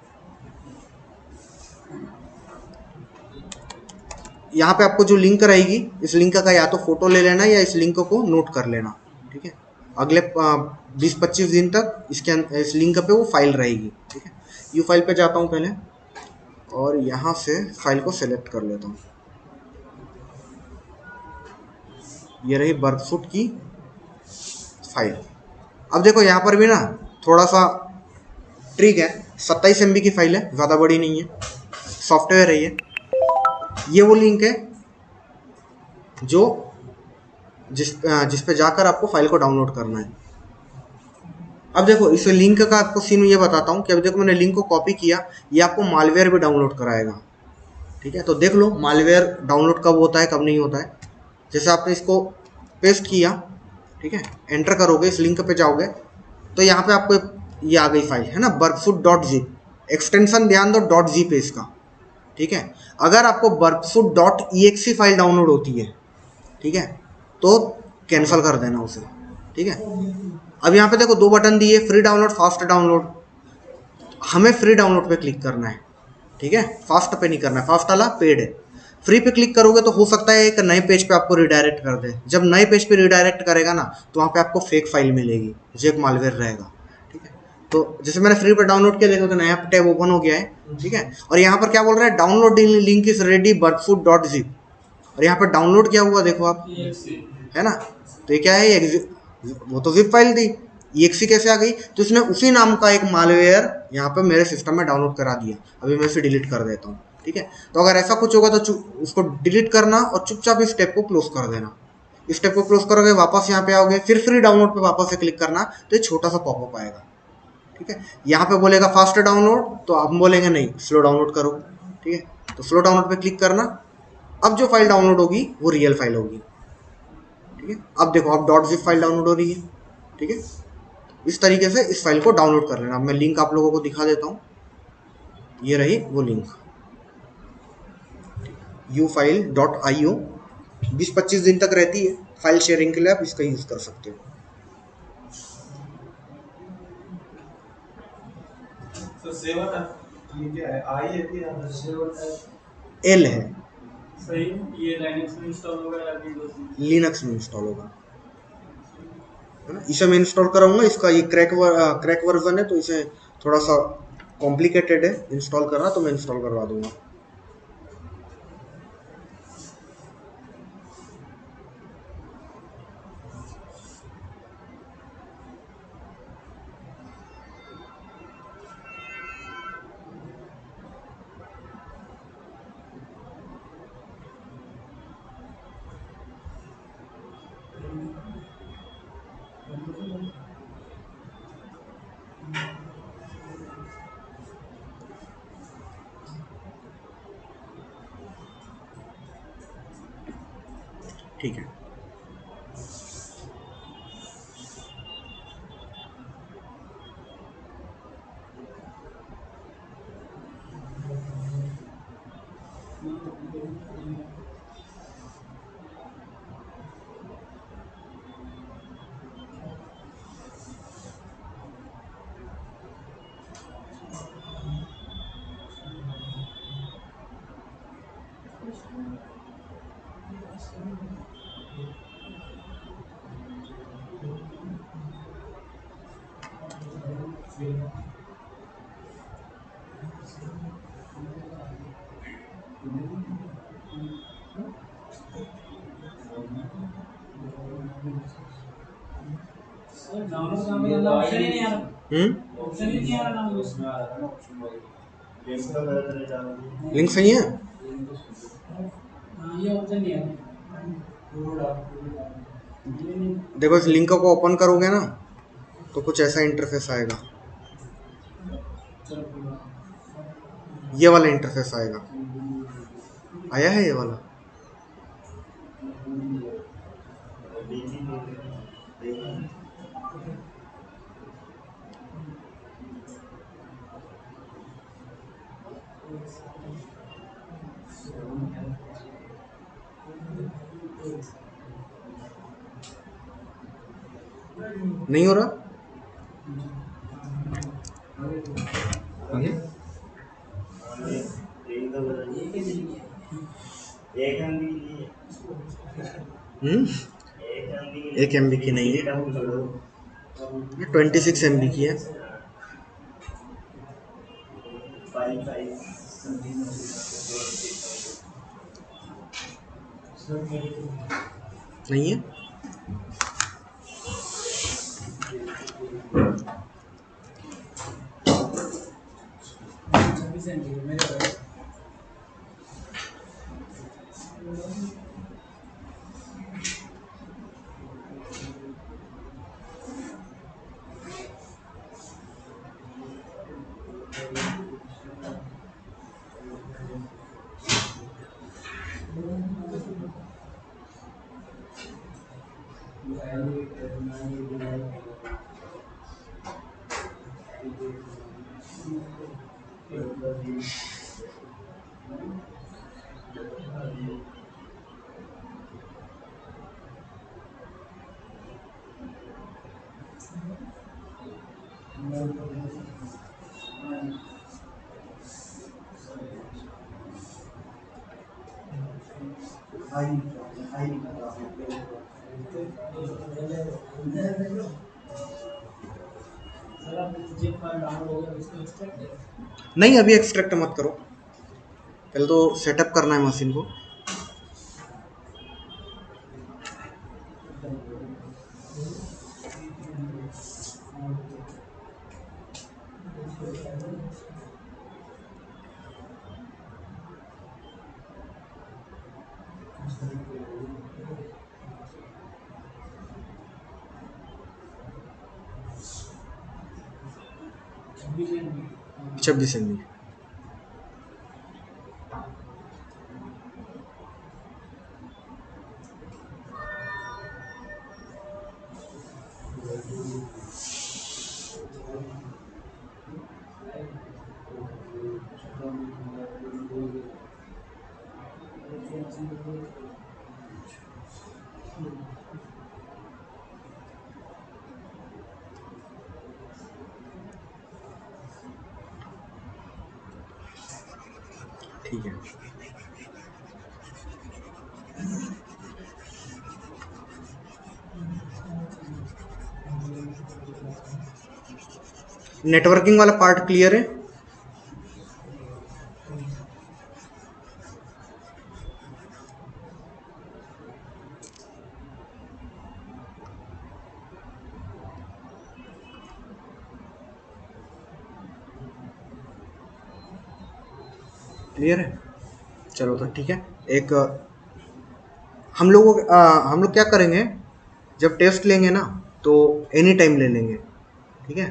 यहाँ पे आपको जो लिंक रहेगी, इस लिंक का या तो फोटो ले लेना या इस लिंक को नोट कर लेना। ठीक है, अगले 20-25 दिन तक इस लिंक पे वो फाइल रहेगी। ठीक है, यू फाइल पे जाता हूँ पहले और यहाँ से फाइल को सेलेक्ट कर लेता हूँ। ये रही बर्डफुट की फाइल। अब देखो यहाँ पर भी ना थोड़ा सा ट्रिक है, 27 MB की फाइल है, ज़्यादा बड़ी नहीं है, सॉफ्टवेयर है ये वो लिंक है जो जिस पे जाकर आपको फाइल को डाउनलोड करना है। अब देखो इस लिंक का आपको सीन ये बताता हूँ कि अभी देखो मैंने लिंक को कॉपी किया, ये आपको मालवेयर भी डाउनलोड कराएगा। ठीक है, तो देख लो मालवेयर डाउनलोड कब होता है कब नहीं होता है। जैसे आपने इसको पेस्ट किया, ठीक है, एंटर करोगे, इस लिंक पे जाओगे तो यहाँ पे आपको ये आ गई फाइल, है ना, burpfoot.zip। एक्सटेंशन ध्यान दो .zip है इसका। ठीक है, अगर आपको burpfoot.exe फाइल डाउनलोड होती है, ठीक है, तो कैंसिल कर देना उसे। ठीक है, अब यहाँ पे देखो दो बटन दिए, फ्री डाउनलोड, फास्ट डाउनलोड। हमें फ्री डाउनलोड पे क्लिक करना है। ठीक है, फास्ट पे नहीं करना है, फास्ट वाला पेड है। फ्री पे क्लिक करोगे तो हो सकता है एक नए पेज पे आपको रिडायरेक्ट कर दे। जब नए पेज पे रिडायरेक्ट करेगा ना, तो वहाँ पे आपको फेक फाइल मिलेगी, जो एक मालवेयर रहेगा। ठीक है, तो जैसे मैंने फ्री पे डाउनलोड किया, देखो तो नया टैब ओपन हो गया है। ठीक है, और यहाँ पर क्या बोल रहा है, download link is ready burpfoot.zip। और यहाँ पर डाउनलोड क्या हुआ देखो आप, है ना। तो ये क्या है, वो तो जिप फाइल थी, EXE कैसे आ गई, तो इसने उसी नाम का एक मालवेयर यहाँ पे मेरे सिस्टम में डाउनलोड करा दिया। अभी मैं इसे डिलीट कर देता हूँ। ठीक है, तो अगर ऐसा कुछ होगा तो उसको डिलीट करना और चुपचाप इस स्टेप को क्लोज कर देना। इस स्टेप को क्लोज करोगे, वापस यहाँ पे आओगे, फिर फ्री डाउनलोड पे वापस से क्लिक करना, तो ये छोटा सा पॉपअप आएगा। ठीक है, यहाँ पे बोलेगा फास्ट डाउनलोड, तो हम बोलेंगे नहीं, स्लो डाउनलोड करो। ठीक है, तो स्लो डाउनलोड पे क्लिक करना। अब जो फाइल डाउनलोड होगी वो रियल फाइल होगी। ठीक है, अब देखो अब .zip फाइल डाउनलोड हो रही है। ठीक है, इस तरीके से इस फाइल को डाउनलोड कर लेना। मैं लिंक आप लोगों को दिखा देता हूँ, ये रही वो लिंक, ufile.io। 20-25 दिन तक रहती है फाइल शेयरिंग के लिए, आप इसका यूज कर सकते हो। तो सेवन ये क्या है, आई है कि सेवन एल है, सही। ये लाइनक्स में इंस्टॉल होगा या विंडोज में? लिनक्स में इंस्टॉल होगा, है ना। इसे मैं इंस्टॉल कराऊंगा, इसका ये क्रैक वर्जन है, तो इसे थोड़ा सा कॉम्प्लिकेटेड है इंस्टॉल करना, तो मैं इंस्टॉल करवा दूंगा। ठीक है, डाउनलोड करने का ऑप्शन ही नहीं आ रहा, ऑप्शन ही नहीं आ रहा डाउनलोड। उसमें आ रहा है ना ऑप्शन भाई। लिंक का गलत नहीं डाल लिंक सही है। हाँ ये ऑप्शन नहीं आ रहा। देखो इस लिंक को ओपन करोगे ना तो कुछ ऐसा इंटरफेस आएगा, ये वाला इंटरफेस आएगा। आया है ये वाला? नहीं हो रहा? आगे? एक MB की नहीं है, 26 MB की है। नहीं है? नहीं, अभी एक्सट्रैक्ट मत करो, पहले तो सेटअप करना है मशीन को। छब्बीस MB। ठीक है, नेटवर्किंग वाला पार्ट क्लियर है? क्लियर है? चलो तो ठीक है। एक हम लोग क्या करेंगे, जब टेस्ट लेंगे ना तो एनी टाइम ले लेंगे, ठीक है?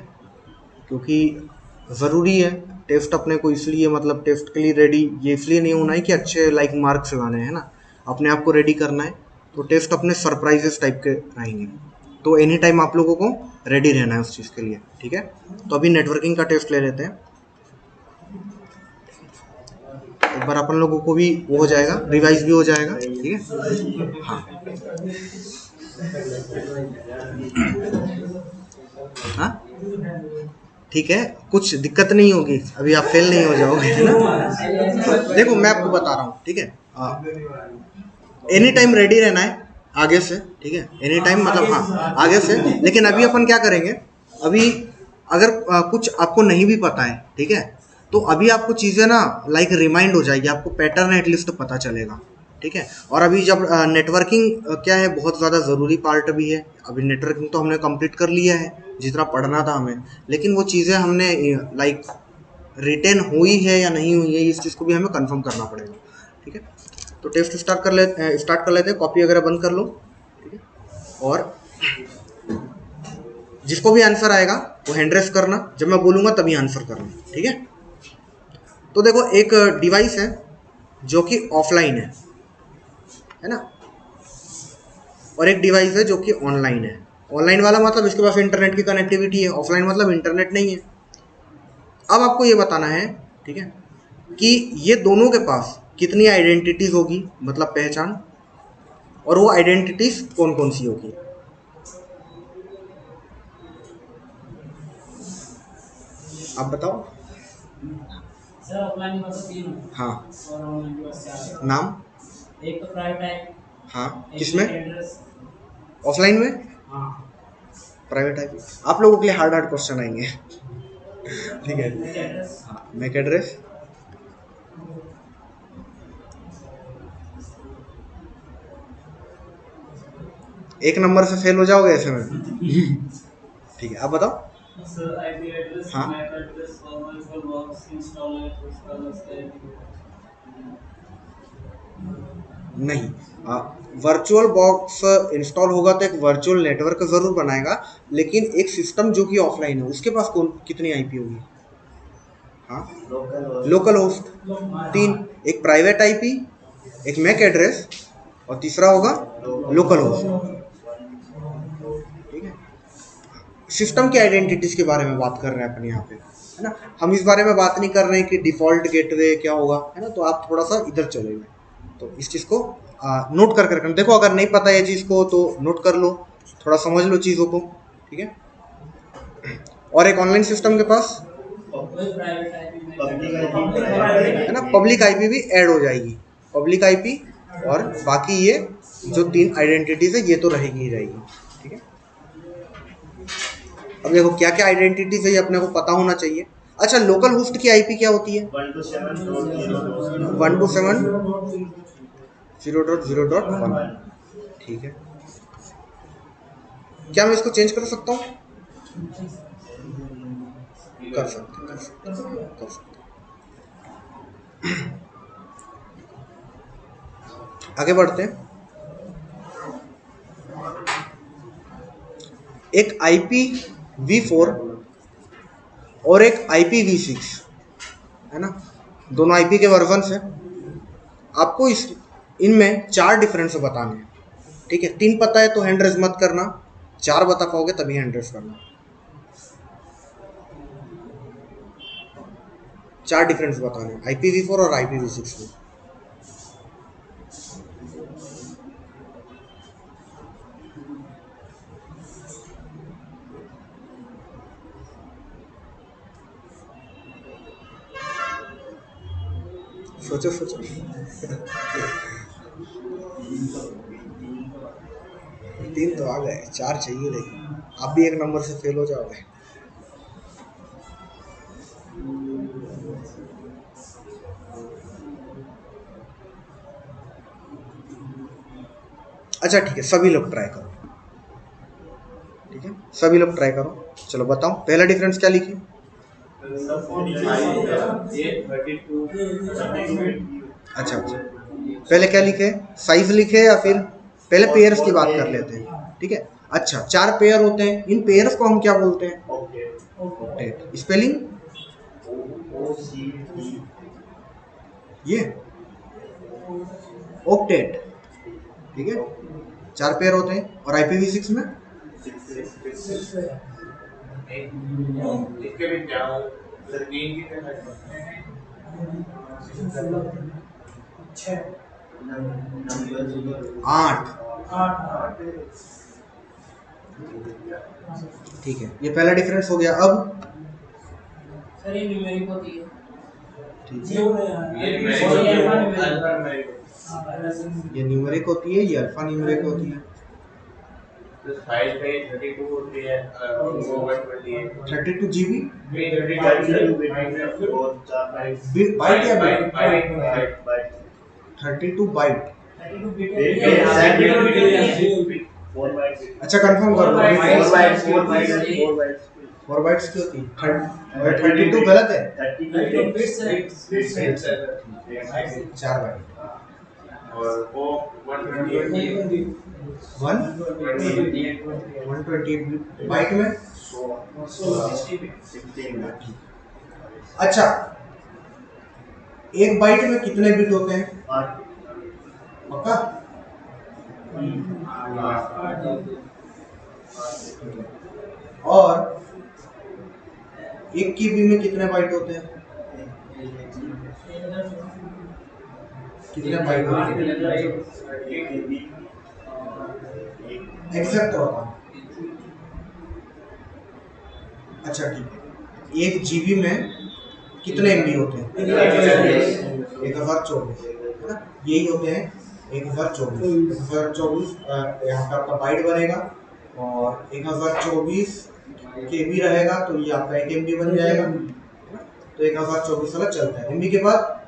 क्योंकि ज़रूरी है टेस्ट अपने को, इसलिए मतलब टेस्ट के लिए रेडी ये इसलिए नहीं होना है कि अच्छे लाइक मार्क्स लगाने हैं ना, अपने आप को रेडी करना है। तो टेस्ट अपने सरप्राइजेस टाइप के रहेंगे, तो एनी टाइम आप लोगों को रेडी रहना है उस चीज़ के लिए, ठीक है? तो अभी नेटवर्किंग का टेस्ट ले लेते हैं, एक बार अपन लोगों को भी वो हो जाएगा, रिवाइज भी हो जाएगा, ठीक है? हाँ हाँ ठीक है, कुछ दिक्कत नहीं होगी, अभी आप फेल नहीं हो जाओगे, है ना? देखो मैं आपको बता रहा हूँ, ठीक है? एनी टाइम रेडी रहना है आगे से, ठीक है? एनी टाइम मतलब हाँ आगे से। लेकिन अभी अपन क्या करेंगे, अभी अगर कुछ आपको नहीं भी पता है, ठीक है, तो अभी आपको चीज़ें ना लाइक रिमाइंड हो जाएगी, आपको पैटर्न एटलीस्ट पता चलेगा, ठीक है। और अभी जब नेटवर्किंग क्या है, बहुत ज़्यादा ज़रूरी पार्ट भी है। अभी नेटवर्किंग तो हमने कंप्लीट कर लिया है जितना पढ़ना था हमें, लेकिन वो चीज़ें हमने लाइक रिटेन हुई है या नहीं हुई है, इस चीज़ को भी हमें कंफर्म करना पड़ेगा, ठीक है। तो टेस्ट स्टार्ट कर लेते हैं। कॉपी वगैरह बंद कर लो, ठीक है। और जिसको भी आंसर आएगा वो हैंड रेस करना, जब मैं बोलूँगा तभी आंसर करना, ठीक है। तो देखो, एक डिवाइस है जो कि ऑफलाइन है ना, और एक डिवाइस है जो कि ऑनलाइन है। ऑनलाइन वाला मतलब इसके पास इंटरनेट की कनेक्टिविटी है, ऑफलाइन मतलब इंटरनेट नहीं है। अब आपको ये बताना है, ठीक है, कि ये दोनों के पास कितनी आइडेंटिटीज होगी, मतलब पहचान, और वो आइडेंटिटीज कौन कौन सी होगी। आप बताओ। सर ऑफलाइन में तो 3 हाँ, और ऑनलाइन में बस 4। नाम। एक तो प्राइवेट है, हाँ, एक किसमें? एड्रेस। ऑफलाइन में हाँ, प्राइवेट आईपी। आप लोगों के लिए हार्ड हार्ड क्वेश्चन आएंगे, ठीक है। एक एड्रेस। हाँ, मैक एड्रेस। एक नंबर से फेल हो जाओगे ऐसे में, ठीक है। आप बताओ। सर आईपी एड्रेस, हाँ, मैक एड्रेस और वर्चुअल बॉक्स इंस्टॉल है तो उसका अलग से नहीं, वर्चुअल बॉक्स इंस्टॉल होगा तो एक वर्चुअल नेटवर्क जरूर बनाएगा, लेकिन एक सिस्टम जो कि ऑफलाइन है उसके पास कौन कितनी आईपी होगी? हाँ, लोकल होस्ट 3, एक प्राइवेट आईपी, एक मैक एड्रेस, और तीसरा होगा लोकल होस्ट, ठीक है। सिस्टम की आइडेंटिटीज के बारे में बात कर रहे हैं अपन यहाँ पे, है ना। हम इस बारे में बात नहीं कर रहे हैं कि डिफॉल्ट गेटवे क्या होगा, है ना। तो आप थोड़ा सा इधर चले गए, तो इस चीज़ को नोट कर कर देखो। अगर नहीं पता है चीज़ को तो नोट कर लो, थोड़ा समझ लो चीज़ों को, ठीक है। और एक ऑनलाइन सिस्टम के पास कोई प्राइवेट आईपी है ना, पब्लिक आईपी भी ऐड हो जाएगी, पब्लिक आईपी, और बाकी ये जो 3 आइडेंटिटीज है ये तो रहेगी ही रहेगी, ठीक है। अब देखो क्या क्या आइडेंटिटीज है ये अपने को पता होना चाहिए। अच्छा, लोकल होस्ट की आईपी क्या होती है? 127.0.0.1, ठीक है। क्या मैं इसको चेंज कर सकता हूँ? कर सकते। आगे बढ़ते हैं। एक IPv4 और एक IPv6 है ना, दोनों आईपी के वर्जन है। आपको इनमें 4 डिफरेंस बताने हैं, ठीक है। 3 पता है तो हैंड रेज मत करना, 4 बता पाओगे तभी हैंड रेज करना। 4 डिफरेंस बताने हैं IPv4 और IPv6 में। सोचो 3 तो आ गए, 4 चाहिए, लेकिन आप भी एक नंबर से फेल हो जाओगे। अच्छा ठीक है, सभी लोग ट्राई करो, ठीक है, सभी लोग ट्राई करो। चलो बताओ, पहला डिफरेंस क्या लिखी? अच्छा, पहले क्या लिखे? साइज लिखे या फिर पहले पेयर्स की बात कर लेते हैं, ठीक है। अच्छा, 4 पेयर होते हैं, इन पेयर्स को हम क्या बोलते हैं? ऑक्टेट। स्पेलिंग ये ऑक्टेट, ठीक है। 4 पेयर होते हैं। और IPv6 में आठ, ठीक है। ये पहला डिफरेंस हो गया। अब सर ये न्यूमेरिक होती है, ठीक ये है, ये न्यूमेरिक होती है, ये अल्फा न्यूमेरिक होती है। तो फाइल पे 32 होती है वो 128 32 GB 32 बिट और 4 बाइट बाइट या बिट? Byte 32 byte. 4 बाइट्स अच्छा कंफर्म कर लो। 4 बाइट्स 4 बाइट्स की होती है। 32 गलत है। 32 बिट्स 4 बाइट। और वो 128 128 बाइट में। 16 अच्छा, एक बाइट में कितने बिट होते हैं? 8 पक्का? और एक KB में कितने बाइट होते हैं? कितने बाइट होते हैं? एग्जैक्ट होता है। अच्छा ठीक है, 1 GB में कितने MB होते हैं? 1024, है ना? यही होते हैं 1024 यहाँ पे आपका बाइट बनेगा और 1024 KB रहेगा तो ये आपका 1 MB बन जाएगा, है ना? तो 1024 वाला चलता है। MB के बाद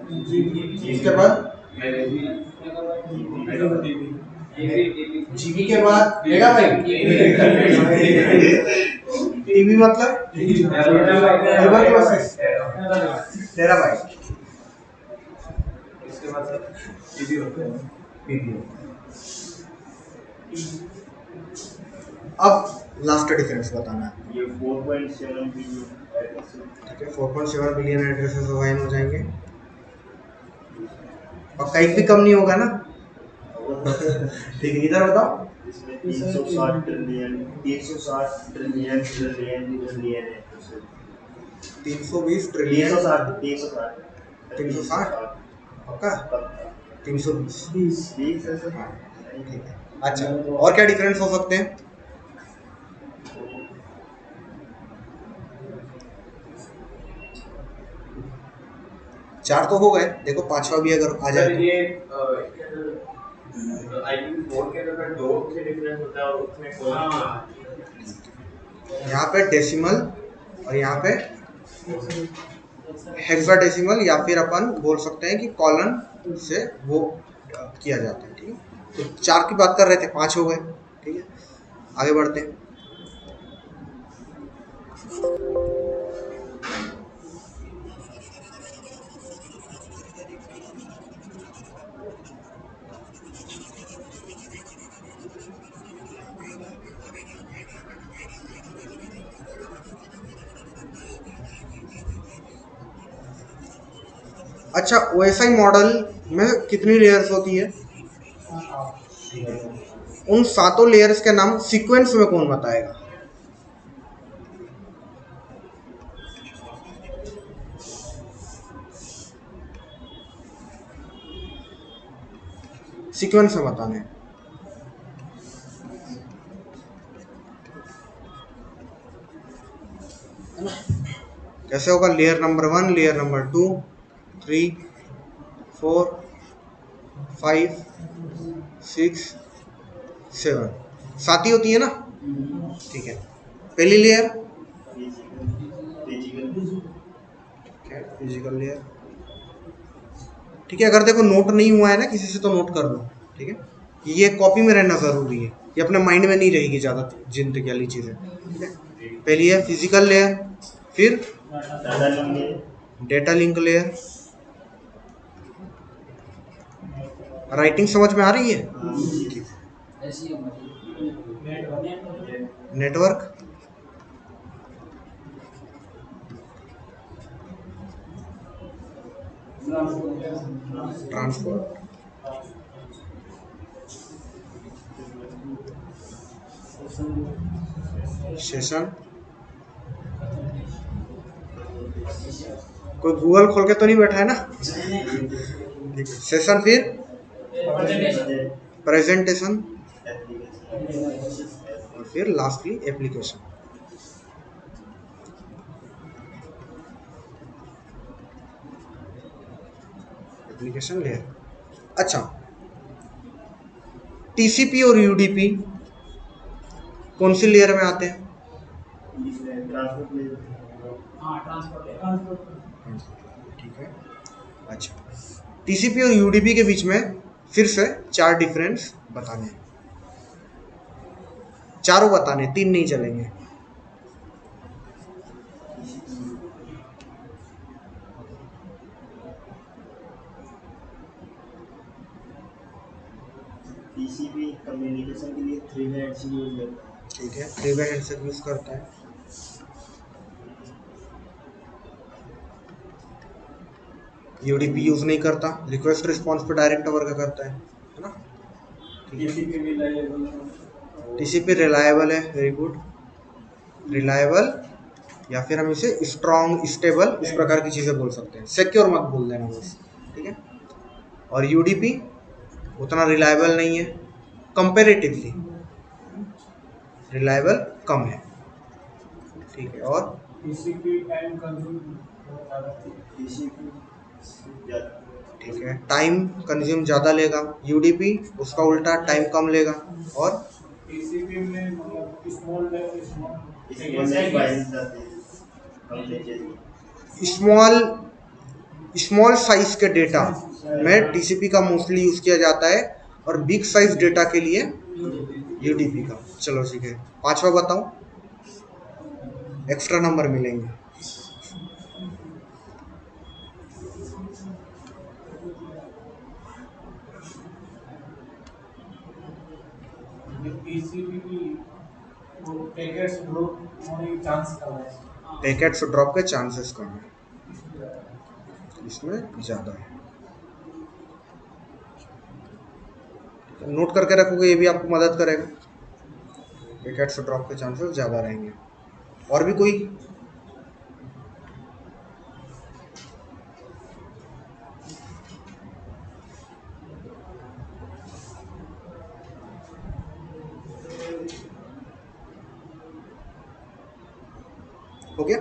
इसके बाद GB के बाद मेगाबाइट। TB मतलब टेराबाइट। इसके बाद PB होता है PB। अब लास्ट डिफरेंस बताना है। ये 4.7 बिलियन ठीक है, 4.7 बिलियन एड्रेसेस असाइन हो जाएंगे। पक्का एक भी कम नहीं होगा ना? ठीक है, इधर बताओ। इसमें 360 ट्रिलियन ट्रिलियन है 320 ट्रिलियन 360 पक्का? 320। 20 ऐसे हाँ ठीक है। अच्छा, और क्या डिफरेंस हो सकते हैं? चार तो हो गए, देखो पांचवा भी अगर आ जाए तो। ये IPv4 के अंदर 2 से डिफरेंस होता है और उसमें यहाँ पे डेसिमल और यहाँ पे हेक्साडेसिमल या फिर अपन बोल सकते हैं कि कॉलन से वो किया जाता है। ठीक है, तो 4 की बात कर रहे थे, 5 हो गए। ठीक है, आगे बढ़ते हैं। अच्छा, OSI मॉडल में कितनी लेयर्स होती है? उन 7 लेयर्स के नाम सीक्वेंस में कौन बताएगा? सीक्वेंस में बताने। कैसे होगा? लेयर नंबर 1, लेयर नंबर 2, 3, 4, 5, 6, 7, 7 ही होती है ना? ठीक है, पहली लेयर फिजिकल लेयर। ठीक है, अगर देखो नोट नहीं हुआ है ना किसी से तो नोट कर लो। ठीक है, ये कॉपी में रहना जरूरी है, ये अपने माइंड में नहीं रहेगी ज्यादा जिंदगी वाली चीजें। ठीक है, पहली है फिजिकल लेयर, फिर डेटा लिंक लेयर। राइटिंग समझ में आ रही है? Network, transport, session. कोई गूगल खोल के तो नहीं बैठा है ना? ठीक है, सेशन, फिर प्रेजेंटेशन और फिर लास्टली एप्लीकेशन। Application layer. अच्छा, TCP और UDP कौन सी लेयर में आते हैं? इसमें ट्रांसपोर्ट ले हाँ ट्रांसपोर्ट। ठीक है। अच्छा, टीसीपी और यूडीपी के बीच में फिर से 4 डिफरेंस बताने हैं, चारों बताने, 3 नहीं चलेंगे। टीसीपी कम्युनिकेशन के लिए 3 वे हैंडशेक यूज करता है। ठीक है, 3 वे हैंडशेक यूज करता है। यूडीपी यूज नहीं करता, रिक्वेस्ट रिस्पॉन्स पे डायरेक्ट वर्क करता है ना? ठीक है। टीसीपी भी लाइएबल। टीसीपी रिलायबल है, वेरी गुड, रिलायबल, या फिर हम इसे स्ट्रॉन्ग, स्टेबल, इस प्रकार की चीजें बोल सकते हैं, सिक्योर मत बोल देना बस, ठीक है। और यूडीपी उतना रिलायबल नहीं है, कंपेरेटिवली रिलायबल कम है, ठीक है। और टीसीपी टाइम कंज्यूम ज़्यादा है। टीसीपी ज़्यादा, ठीक है, टाइम कंज्यूम ज़्यादा लेगा, यूडीपी उसका उल्टा टाइम कम लेगा। और टीसीपी में मतलब स्मॉल इसमें फाइल जाते हैं हम लेके स्मॉल साइज के डेटा में टीसीपी का मोस्टली यूज किया जाता है, और बिग साइज डेटा के लिए यूडीपी का। चलो ठीक है, 5वां बताओ, एक्स्ट्रा नंबर मिलेंगे। टीसीपी की वो पैकेट्स ड्रॉप होने के चांस कम है। पैकेट्स ड्रॉप के चांसेस कम है, इसमें ज़्यादा है। नोट करके रखोगे, ये भी आपको मदद करेगा, पैकेट्स ड्रॉप के चांसेस ज़्यादा रहेंगे। और भी कोई? हो गया?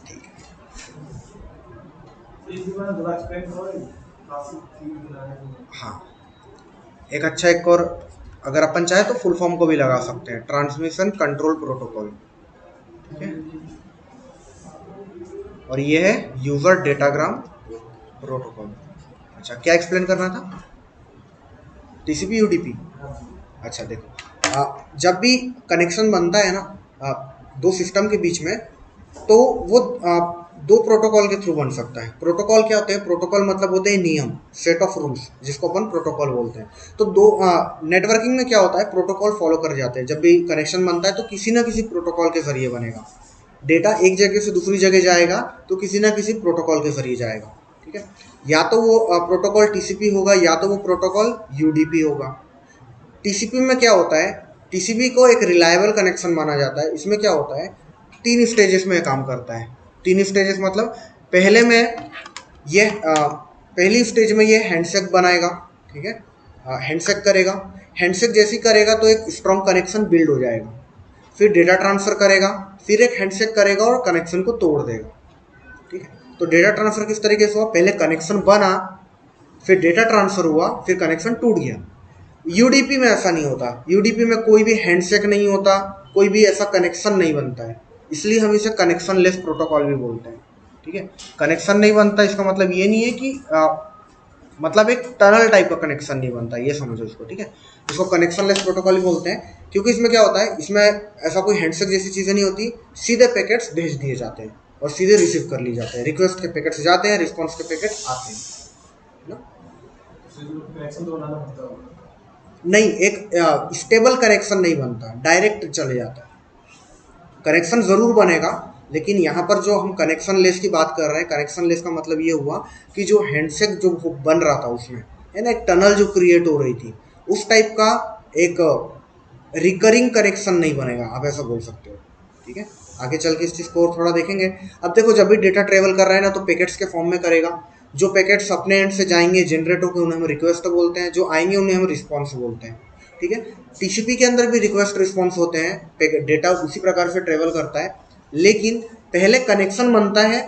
ठीक है। हाँ, एक अच्छा, एक और अगर अपन चाहे तो फुल फॉर्म को भी लगा सकते हैं, ट्रांसमिशन कंट्रोल प्रोटोकॉल, ठीक है। और ये है यूजर डेटाग्राम प्रोटोकॉल। अच्छा, क्या एक्सप्लेन करना था? TCP UDP. अच्छा देखो, जब भी कनेक्शन बनता है ना दो सिस्टम के बीच में, तो वो 2 प्रोटोकॉल के थ्रू बन सकता है। प्रोटोकॉल क्या होते हैं? प्रोटोकॉल मतलब होते हैं नियम, सेट ऑफ रूल्स, जिसको अपन प्रोटोकॉल बोलते हैं। तो नेटवर्किंग में क्या होता है, प्रोटोकॉल फॉलो कर जाते हैं। जब भी कनेक्शन बनता है तो किसी ना किसी प्रोटोकॉल के जरिए बनेगा। डेटा एक जगह से दूसरी जगह जाएगा तो किसी ना किसी प्रोटोकॉल के जरिए जाएगा, ठीक है। या तो वो प्रोटोकॉल टीसीपी होगा, या तो वो प्रोटोकॉल यूडीपी होगा। टीसीपी में क्या होता है, टीसीपी को एक रिलायबल कनेक्शन माना जाता है। इसमें क्या होता है, 3 स्टेजेस में काम करता है। 3 स्टेजेस मतलब पहले में ये पहली स्टेज में ये हैंडशेक बनाएगा, ठीक है, हैंडशेक करेगा। हैंडशेक जैसी करेगा तो एक स्ट्रॉन्ग कनेक्शन बिल्ड हो जाएगा। फिर डेटा ट्रांसफर करेगा, फिर एक हैंडशेक करेगा और कनेक्शन को तोड़ देगा, ठीक है। तो डेटा ट्रांसफर किस तरीके से हुआ, पहले कनेक्शन बना, फिर डेटा ट्रांसफर हुआ, फिर कनेक्शन टूट गया। यूडीपी में ऐसा नहीं होता, यूडीपी में कोई भी हैंडशेक नहीं होता, कोई भी ऐसा कनेक्शन नहीं बनता है, इसलिए हम इसे कनेक्शन लेस प्रोटोकॉल भी बोलते हैं, ठीक है। कनेक्शन नहीं बनता इसका मतलब ये नहीं है कि मतलब एक टनल टाइप का कनेक्शन नहीं बनता, ये समझो इसको, ठीक है। इसको कनेक्शन लेस प्रोटोकॉल ही बोलते हैं, क्योंकि इसमें क्या होता है, इसमें ऐसा कोई हैंडशेक जैसी चीज़ें नहीं होती, सीधे पैकेट्स भेज दिए जाते हैं और सीधे रिसीव कर लिए जाते हैं। रिक्वेस्ट के पैकेट्स जाते हैं, रिस्पॉन्स के पैकेट आते हैं ना। कनेक्शन तो बनाना पड़ता होगा। नहीं, एक स्टेबल कनेक्शन नहीं बनता, डायरेक्ट चले जाता है। कनेक्शन ज़रूर बनेगा, लेकिन यहाँ पर जो हम कनेक्शन लेस की बात कर रहे हैं, कनेक्शन लेस का मतलब ये हुआ कि जो हैंडशेक जो बन रहा था उसमें, है ना, एक टनल जो क्रिएट हो रही थी, उस टाइप का एक रिकरिंग कनेक्शन नहीं बनेगा, आप ऐसा बोल सकते हो, ठीक है। आगे चल के इस चीज़ को और थोड़ा देखेंगे। अब देखो, जब भी डेटा ट्रेवल कर रहा है ना, तो पैकेट्स के फॉर्म में करेगा। जो पैकेट्स अपने एंड से जाएंगे जनरेट होकर, उन्हें हम रिक्वेस्ट बोलते हैं, जो आएंगे उन्हें हम रिस्पॉन्स बोलते हैं, ठीक है। टीसीपी के अंदर भी रिक्वेस्ट रिस्पॉन्स होते हैं, डेटा उसी प्रकार से ट्रेवल करता है, लेकिन पहले कनेक्शन बनता है,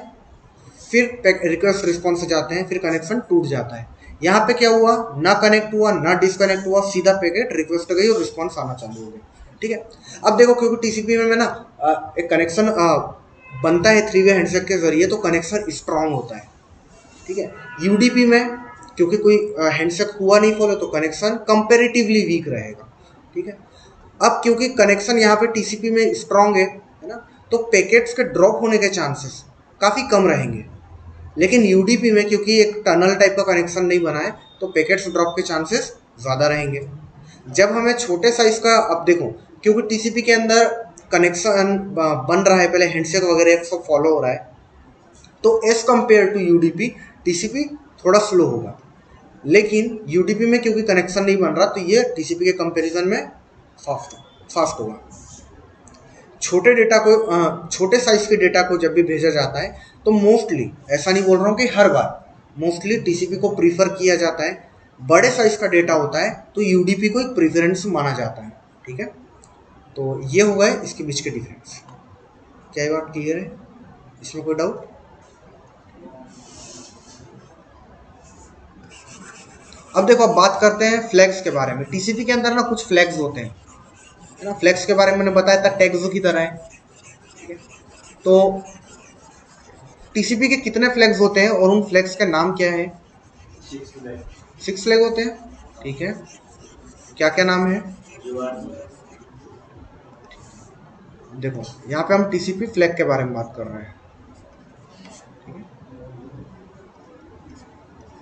फिर रिक्वेस्ट रिस्पॉन्स से जाते हैं, फिर कनेक्शन टूट जाता है। यहाँ पे क्या हुआ, ना कनेक्ट हुआ ना डिसकनेक्ट हुआ, सीधा पैकेट रिक्वेस्ट गई और रिस्पॉन्स आना चालू हो गया। ठीक है। अब देखो क्योंकि टीसीपी में ना एक कनेक्शन बनता है 3 वे हैंडशेक के जरिए, तो कनेक्शन स्ट्रांग होता है, ठीक है। यूडीपी में क्योंकि कोई हैंडशेक हुआ नहीं फॉलो, तो कनेक्शन कंपेरेटिवली वीक रहेगा, ठीक है। अब क्योंकि कनेक्शन यहाँ पे टीसीपी में स्ट्रांग है ना, तो पैकेट्स के ड्रॉप होने के चांसेस काफ़ी कम रहेंगे। लेकिन यूडीपी में क्योंकि एक टनल टाइप का कनेक्शन नहीं बना है, तो पैकेट्स ड्रॉप के चांसेस ज़्यादा रहेंगे। जब हमें छोटे साइज का, अब देखो क्योंकि टीसीपी के अंदर कनेक्शन बन रहा है, पहले हैंडशेक वगैरह सब फॉलो हो रहा है, तो as compare to UDP TCP थोड़ा स्लो होगा। लेकिन यूडीपी में क्योंकि कनेक्शन नहीं बन रहा, तो ये टीसीपी के कंपैरिजन में फास्ट होगा। छोटे डेटा को छोटे साइज के डेटा को जब भी भेजा जाता है, तो मोस्टली, ऐसा नहीं बोल रहा हूँ कि हर बार, मोस्टली टीसीपी को प्रीफर किया जाता है। बड़े साइज का डेटा होता है तो यूडीपी को एक प्रेफरेंस माना जाता है, ठीक है। तो ये हो गए इसके बीच के डिफरेंस। क्या ये बात क्लियर है? इसमें कोई डाउट? अब देखो, अब बात करते हैं फ्लैग्स के बारे में। टीसीपी के अंदर ना कुछ फ्लैग्स होते हैं, है ना। फ्लैग्स के बारे में मैंने बताया था, टैग्स की तरह है, ठीक है। तो टीसीपी के कितने फ्लैग्स होते हैं और उन फ्लैग्स के नाम क्या है? 6 फ्लैग होते हैं, ठीक है। क्या क्या नाम है? देखो यहाँ पे हम टीसीपी फ्लैग के बारे में बात कर रहे हैं,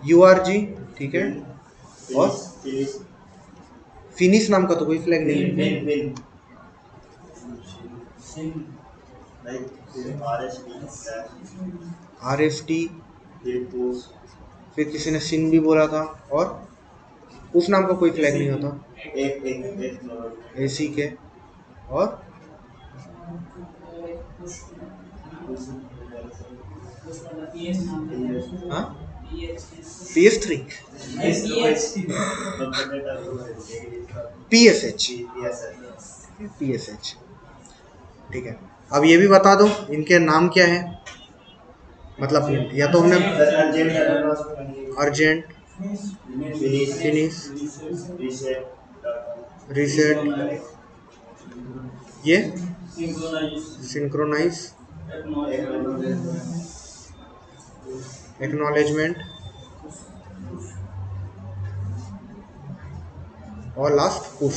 यूआरजी, ठीक है। और फिनिश नाम का तो कोई फ्लैग नहीं है। आरएसटी, फिर किसी ने सिन भी बोला था, और उस नाम का कोई फ्लैग नहीं होता। एसी के, और हाँ, PS3, PSH, ठीक है। अब ये भी बता दो इनके नाम क्या है, मतलब या तो हमने अर्जेंट, फिनिश, रीसेट, ये सिंक्रोनाइज, एक्नॉलेजमेंट, और लास्ट पुश।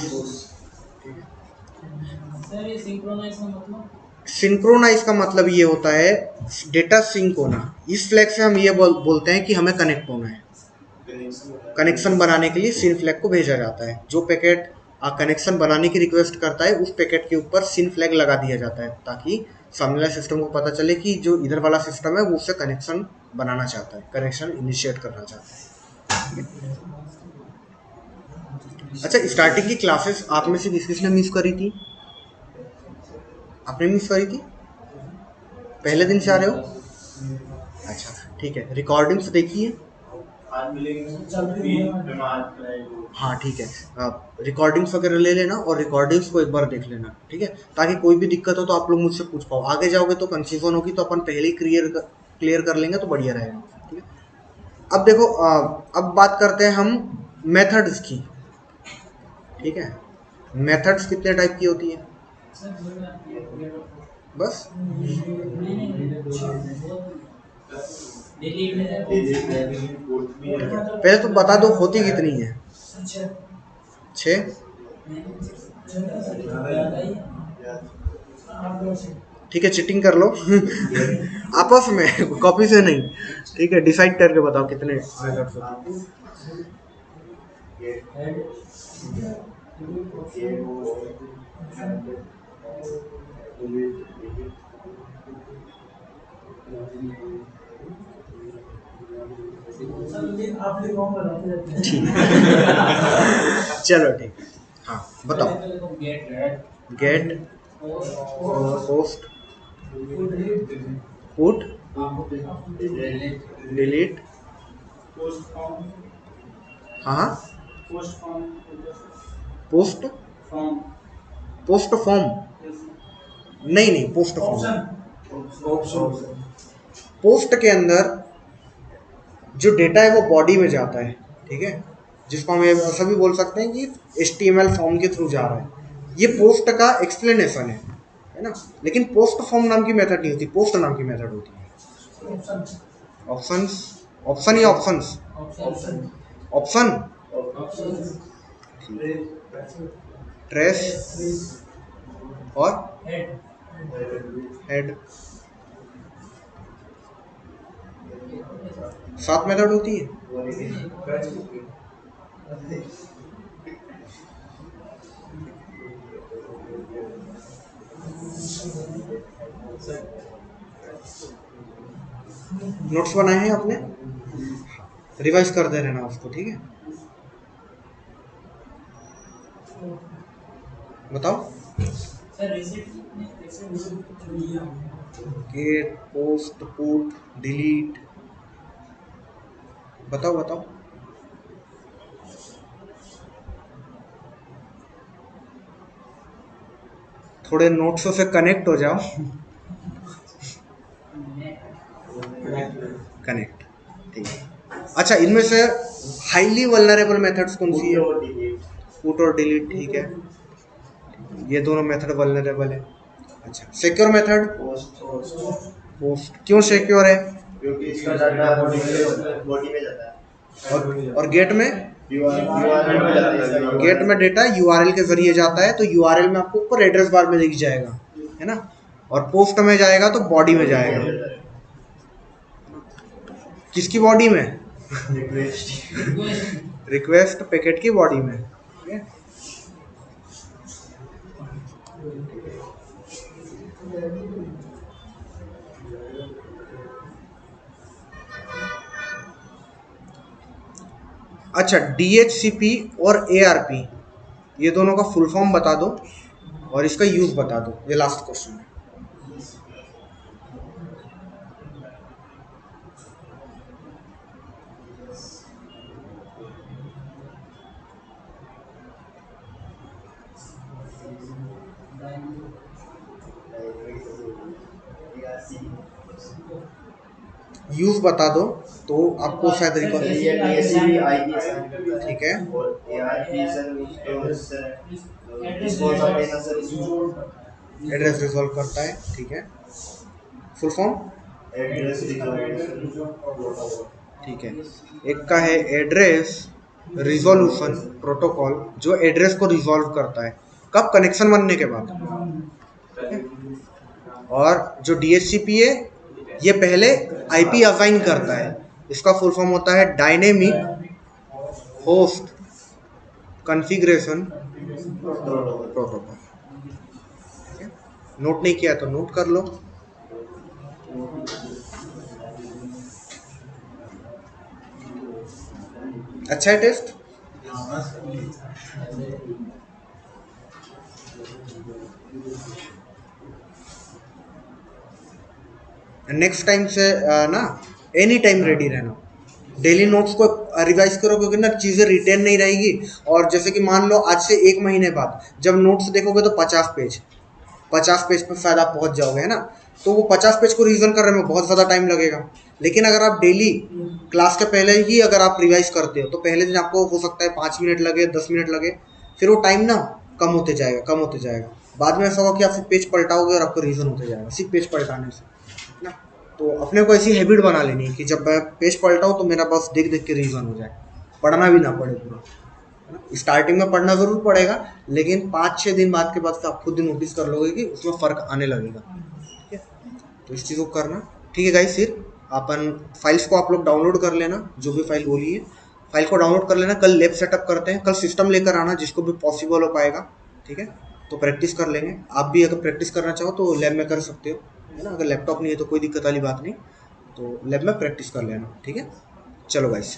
सर ये सिंक्रोनाइज का मतलब? सिंक्रोनाइज का मतलब ये होता है डेटा सिंक होना। इस फ्लैग से हम ये बोलते हैं कि हमें कनेक्ट होना है। कनेक्शन बनाने के लिए सिन फ्लैग को भेजा जाता है। जो पैकेट कनेक्शन बनाने की रिक्वेस्ट करता है, उस पैकेट के ऊपर सिन फ्लैग लगा दिया जाता है, ताकि सामने वाले सिस्टम को पता चले कि जो इधर वाला सिस्टम है वो उससे कनेक्शन बनाना चाहता है, कनेक्शन इनिशिएट करना चाहता है। अच्छा, स्टार्टिंग की क्लासेस आप में से किसने मिस करी थी? आपने मिस करी थी? पहले दिन से आ रहे हो? अच्छा, ठीक है। रिकॉर्डिंग्स देखिए। हाँ, ठीक है। रिकॉर्डिंग्स वगैरह ले लेना और रिकॉर्डिंग्स को एक बार देख लेना, ठीक है, ताकि कोई भी दिक्कत हो तो आप लोग मुझसे पूछ पाओ। आगे जाओगे तो कंफ्यूजन होगी, तो अपन पहले ही क्लियर कर लेंगे तो बढ़िया रहेगा, ठीक है। अब देखो, अब बात करते हैं हम मेथड्स की, ठीक है। मेथड्स कितने टाइप की होती है? बस पहले तो बता दो होती कितनी है? 6। ठीक है, चीटिंग कर लो आपस में, कॉपी से नहीं, ठीक है। डिसाइड करके बताओ कितने मेथड्स होते हैं। ठीक चलो, ठीक है। हाँ, बताओ। गेट, पोस्ट, पुट, डिलीट, हाँ, पोस्ट, पोस्ट फॉर्म, नहीं, पोस्ट फॉर्म। पोस्ट के अंदर जो डेटा है वो बॉडी में जाता है, ठीक है, जिसको हम ऐसा भी बोल सकते हैं कि HTML फॉर्म के थ्रू जा रहा है। ये पोस्ट का एक्सप्लेनेशन है ना, लेकिन पोस्ट फॉर्म नाम की मेथड नहीं होती, पोस्ट नाम की मेथड होती है। ऑप्शन ऑप्शंस, ऑप्शन या options, option option, option trace और हेड हेड, 7 मेथड होती है। नोट्स बनाए हैं आपने, रिवाइज करते रहना उसको, ठीक है। बताओ, सर रिसेट लिया गेट, पोस्ट, पुट, डिलीट, बताओ बताओ। थोड़े नोट्सों से कनेक्ट हो जाओ। कनेक्ट, ठीक है। अच्छा, इनमें से हाईली वल्नरेबल मेथड्स कौन सी है? पुट और डिलीट, ठीक है, ये दोनों मेथड वल्नरेबल है। अच्छा, सिक्योर मेथड पोस्ट, क्यों सिक्योर है? क्योंकि इसका डाटा बॉडी में जाता है और गेट में, URL में जाता है। गेट में डेटा यूआरएल के जरिए जाता है, तो यूआरएल में आपको ऊपर एड्रेस बार में दिख जाएगा, है ना। और पोस्ट में जाएगा तो बॉडी में जाएगा। किसकी बॉडी में? रिक्वेस्ट पैकेट की बॉडी में, ठीक है। अच्छा, DHCP और ARP, ये दोनों का फुल फॉर्म बता दो और इसका यूज बता दो, ये लास्ट क्वेश्चन है। यूज बता दो तो आपको शायद रिकॉर्ड, ठीक है। एड्रेस रिजॉल्व करता है, ठीक है। फुल फॉर्म, ठीक है। एक का है एड्रेस रिजोल्यूशन प्रोटोकॉल, जो एड्रेस को रिजॉल्व करता है, कब? कनेक्शन बनने के बाद। और जो DHCP है, ये पहले IP असाइन करता है, इसका फुल फॉर्म होता है dynamic host configuration protocol. Note नहीं किया तो नोट कर लो। अच्छा है टेस्ट। नेक्स्ट टाइम से ना एनी टाइम रेडी रहना, डेली नोट्स को रिवाइज करो, क्योंकि ना चीज़ें रिटेन नहीं रहेगी। और जैसे कि मान लो आज से 1 महीने बाद जब नोट्स देखोगे तो 50 पेज पर शायद आप पहुंच जाओगे, है ना। तो वो 50 पेज को रिवीजन करने में बहुत ज़्यादा टाइम लगेगा। लेकिन अगर आप डेली क्लास के पहले ही अगर आप रिवाइज करते हो तो पहले दिन आपको हो सकता है 5 मिनट लगे, 10 मिनट लगे, फिर वो टाइम ना कम होते जाएगा। बाद में ऐसा होगा कि आप सिर्फ पेज पलटाओगे और आपको रिवीजन होते जाएगा सिर्फ पेज पलटाने से, है ना। तो अपने को ऐसी हैबिट बना लेनी है कि जब मैं पेज पलटाऊँ तो मेरा बस देख देख के रिवीजन हो जाए, पढ़ना भी ना पड़े पूरा, है ना। स्टार्टिंग में पढ़ना ज़रूर पड़ेगा, लेकिन 5-6 दिन बाद के बाद से आप खुद ही नोटिस कर लोगे कि उसमें फ़र्क आने लगेगा, ठीक है। तो इस चीज़ को करना, ठीक है गाइस। फिर अपन फाइल्स को आप लोग डाउनलोड कर लेना, जो भी फाइल बोली है फाइल को डाउनलोड कर लेना। कल लैब सेटअप करते हैं, कल सिस्टम लेकर आना जिसको भी पॉसिबल हो पाएगा, ठीक है। तो प्रैक्टिस कर लेंगे। आप भी अगर प्रैक्टिस करना चाहो तो लैब में कर सकते हो, है ना। अगर लैपटॉप नहीं है तो कोई दिक्कत वाली बात नहीं, तो लैब में प्रैक्टिस कर लेना, ठीक है। चलो गाइस।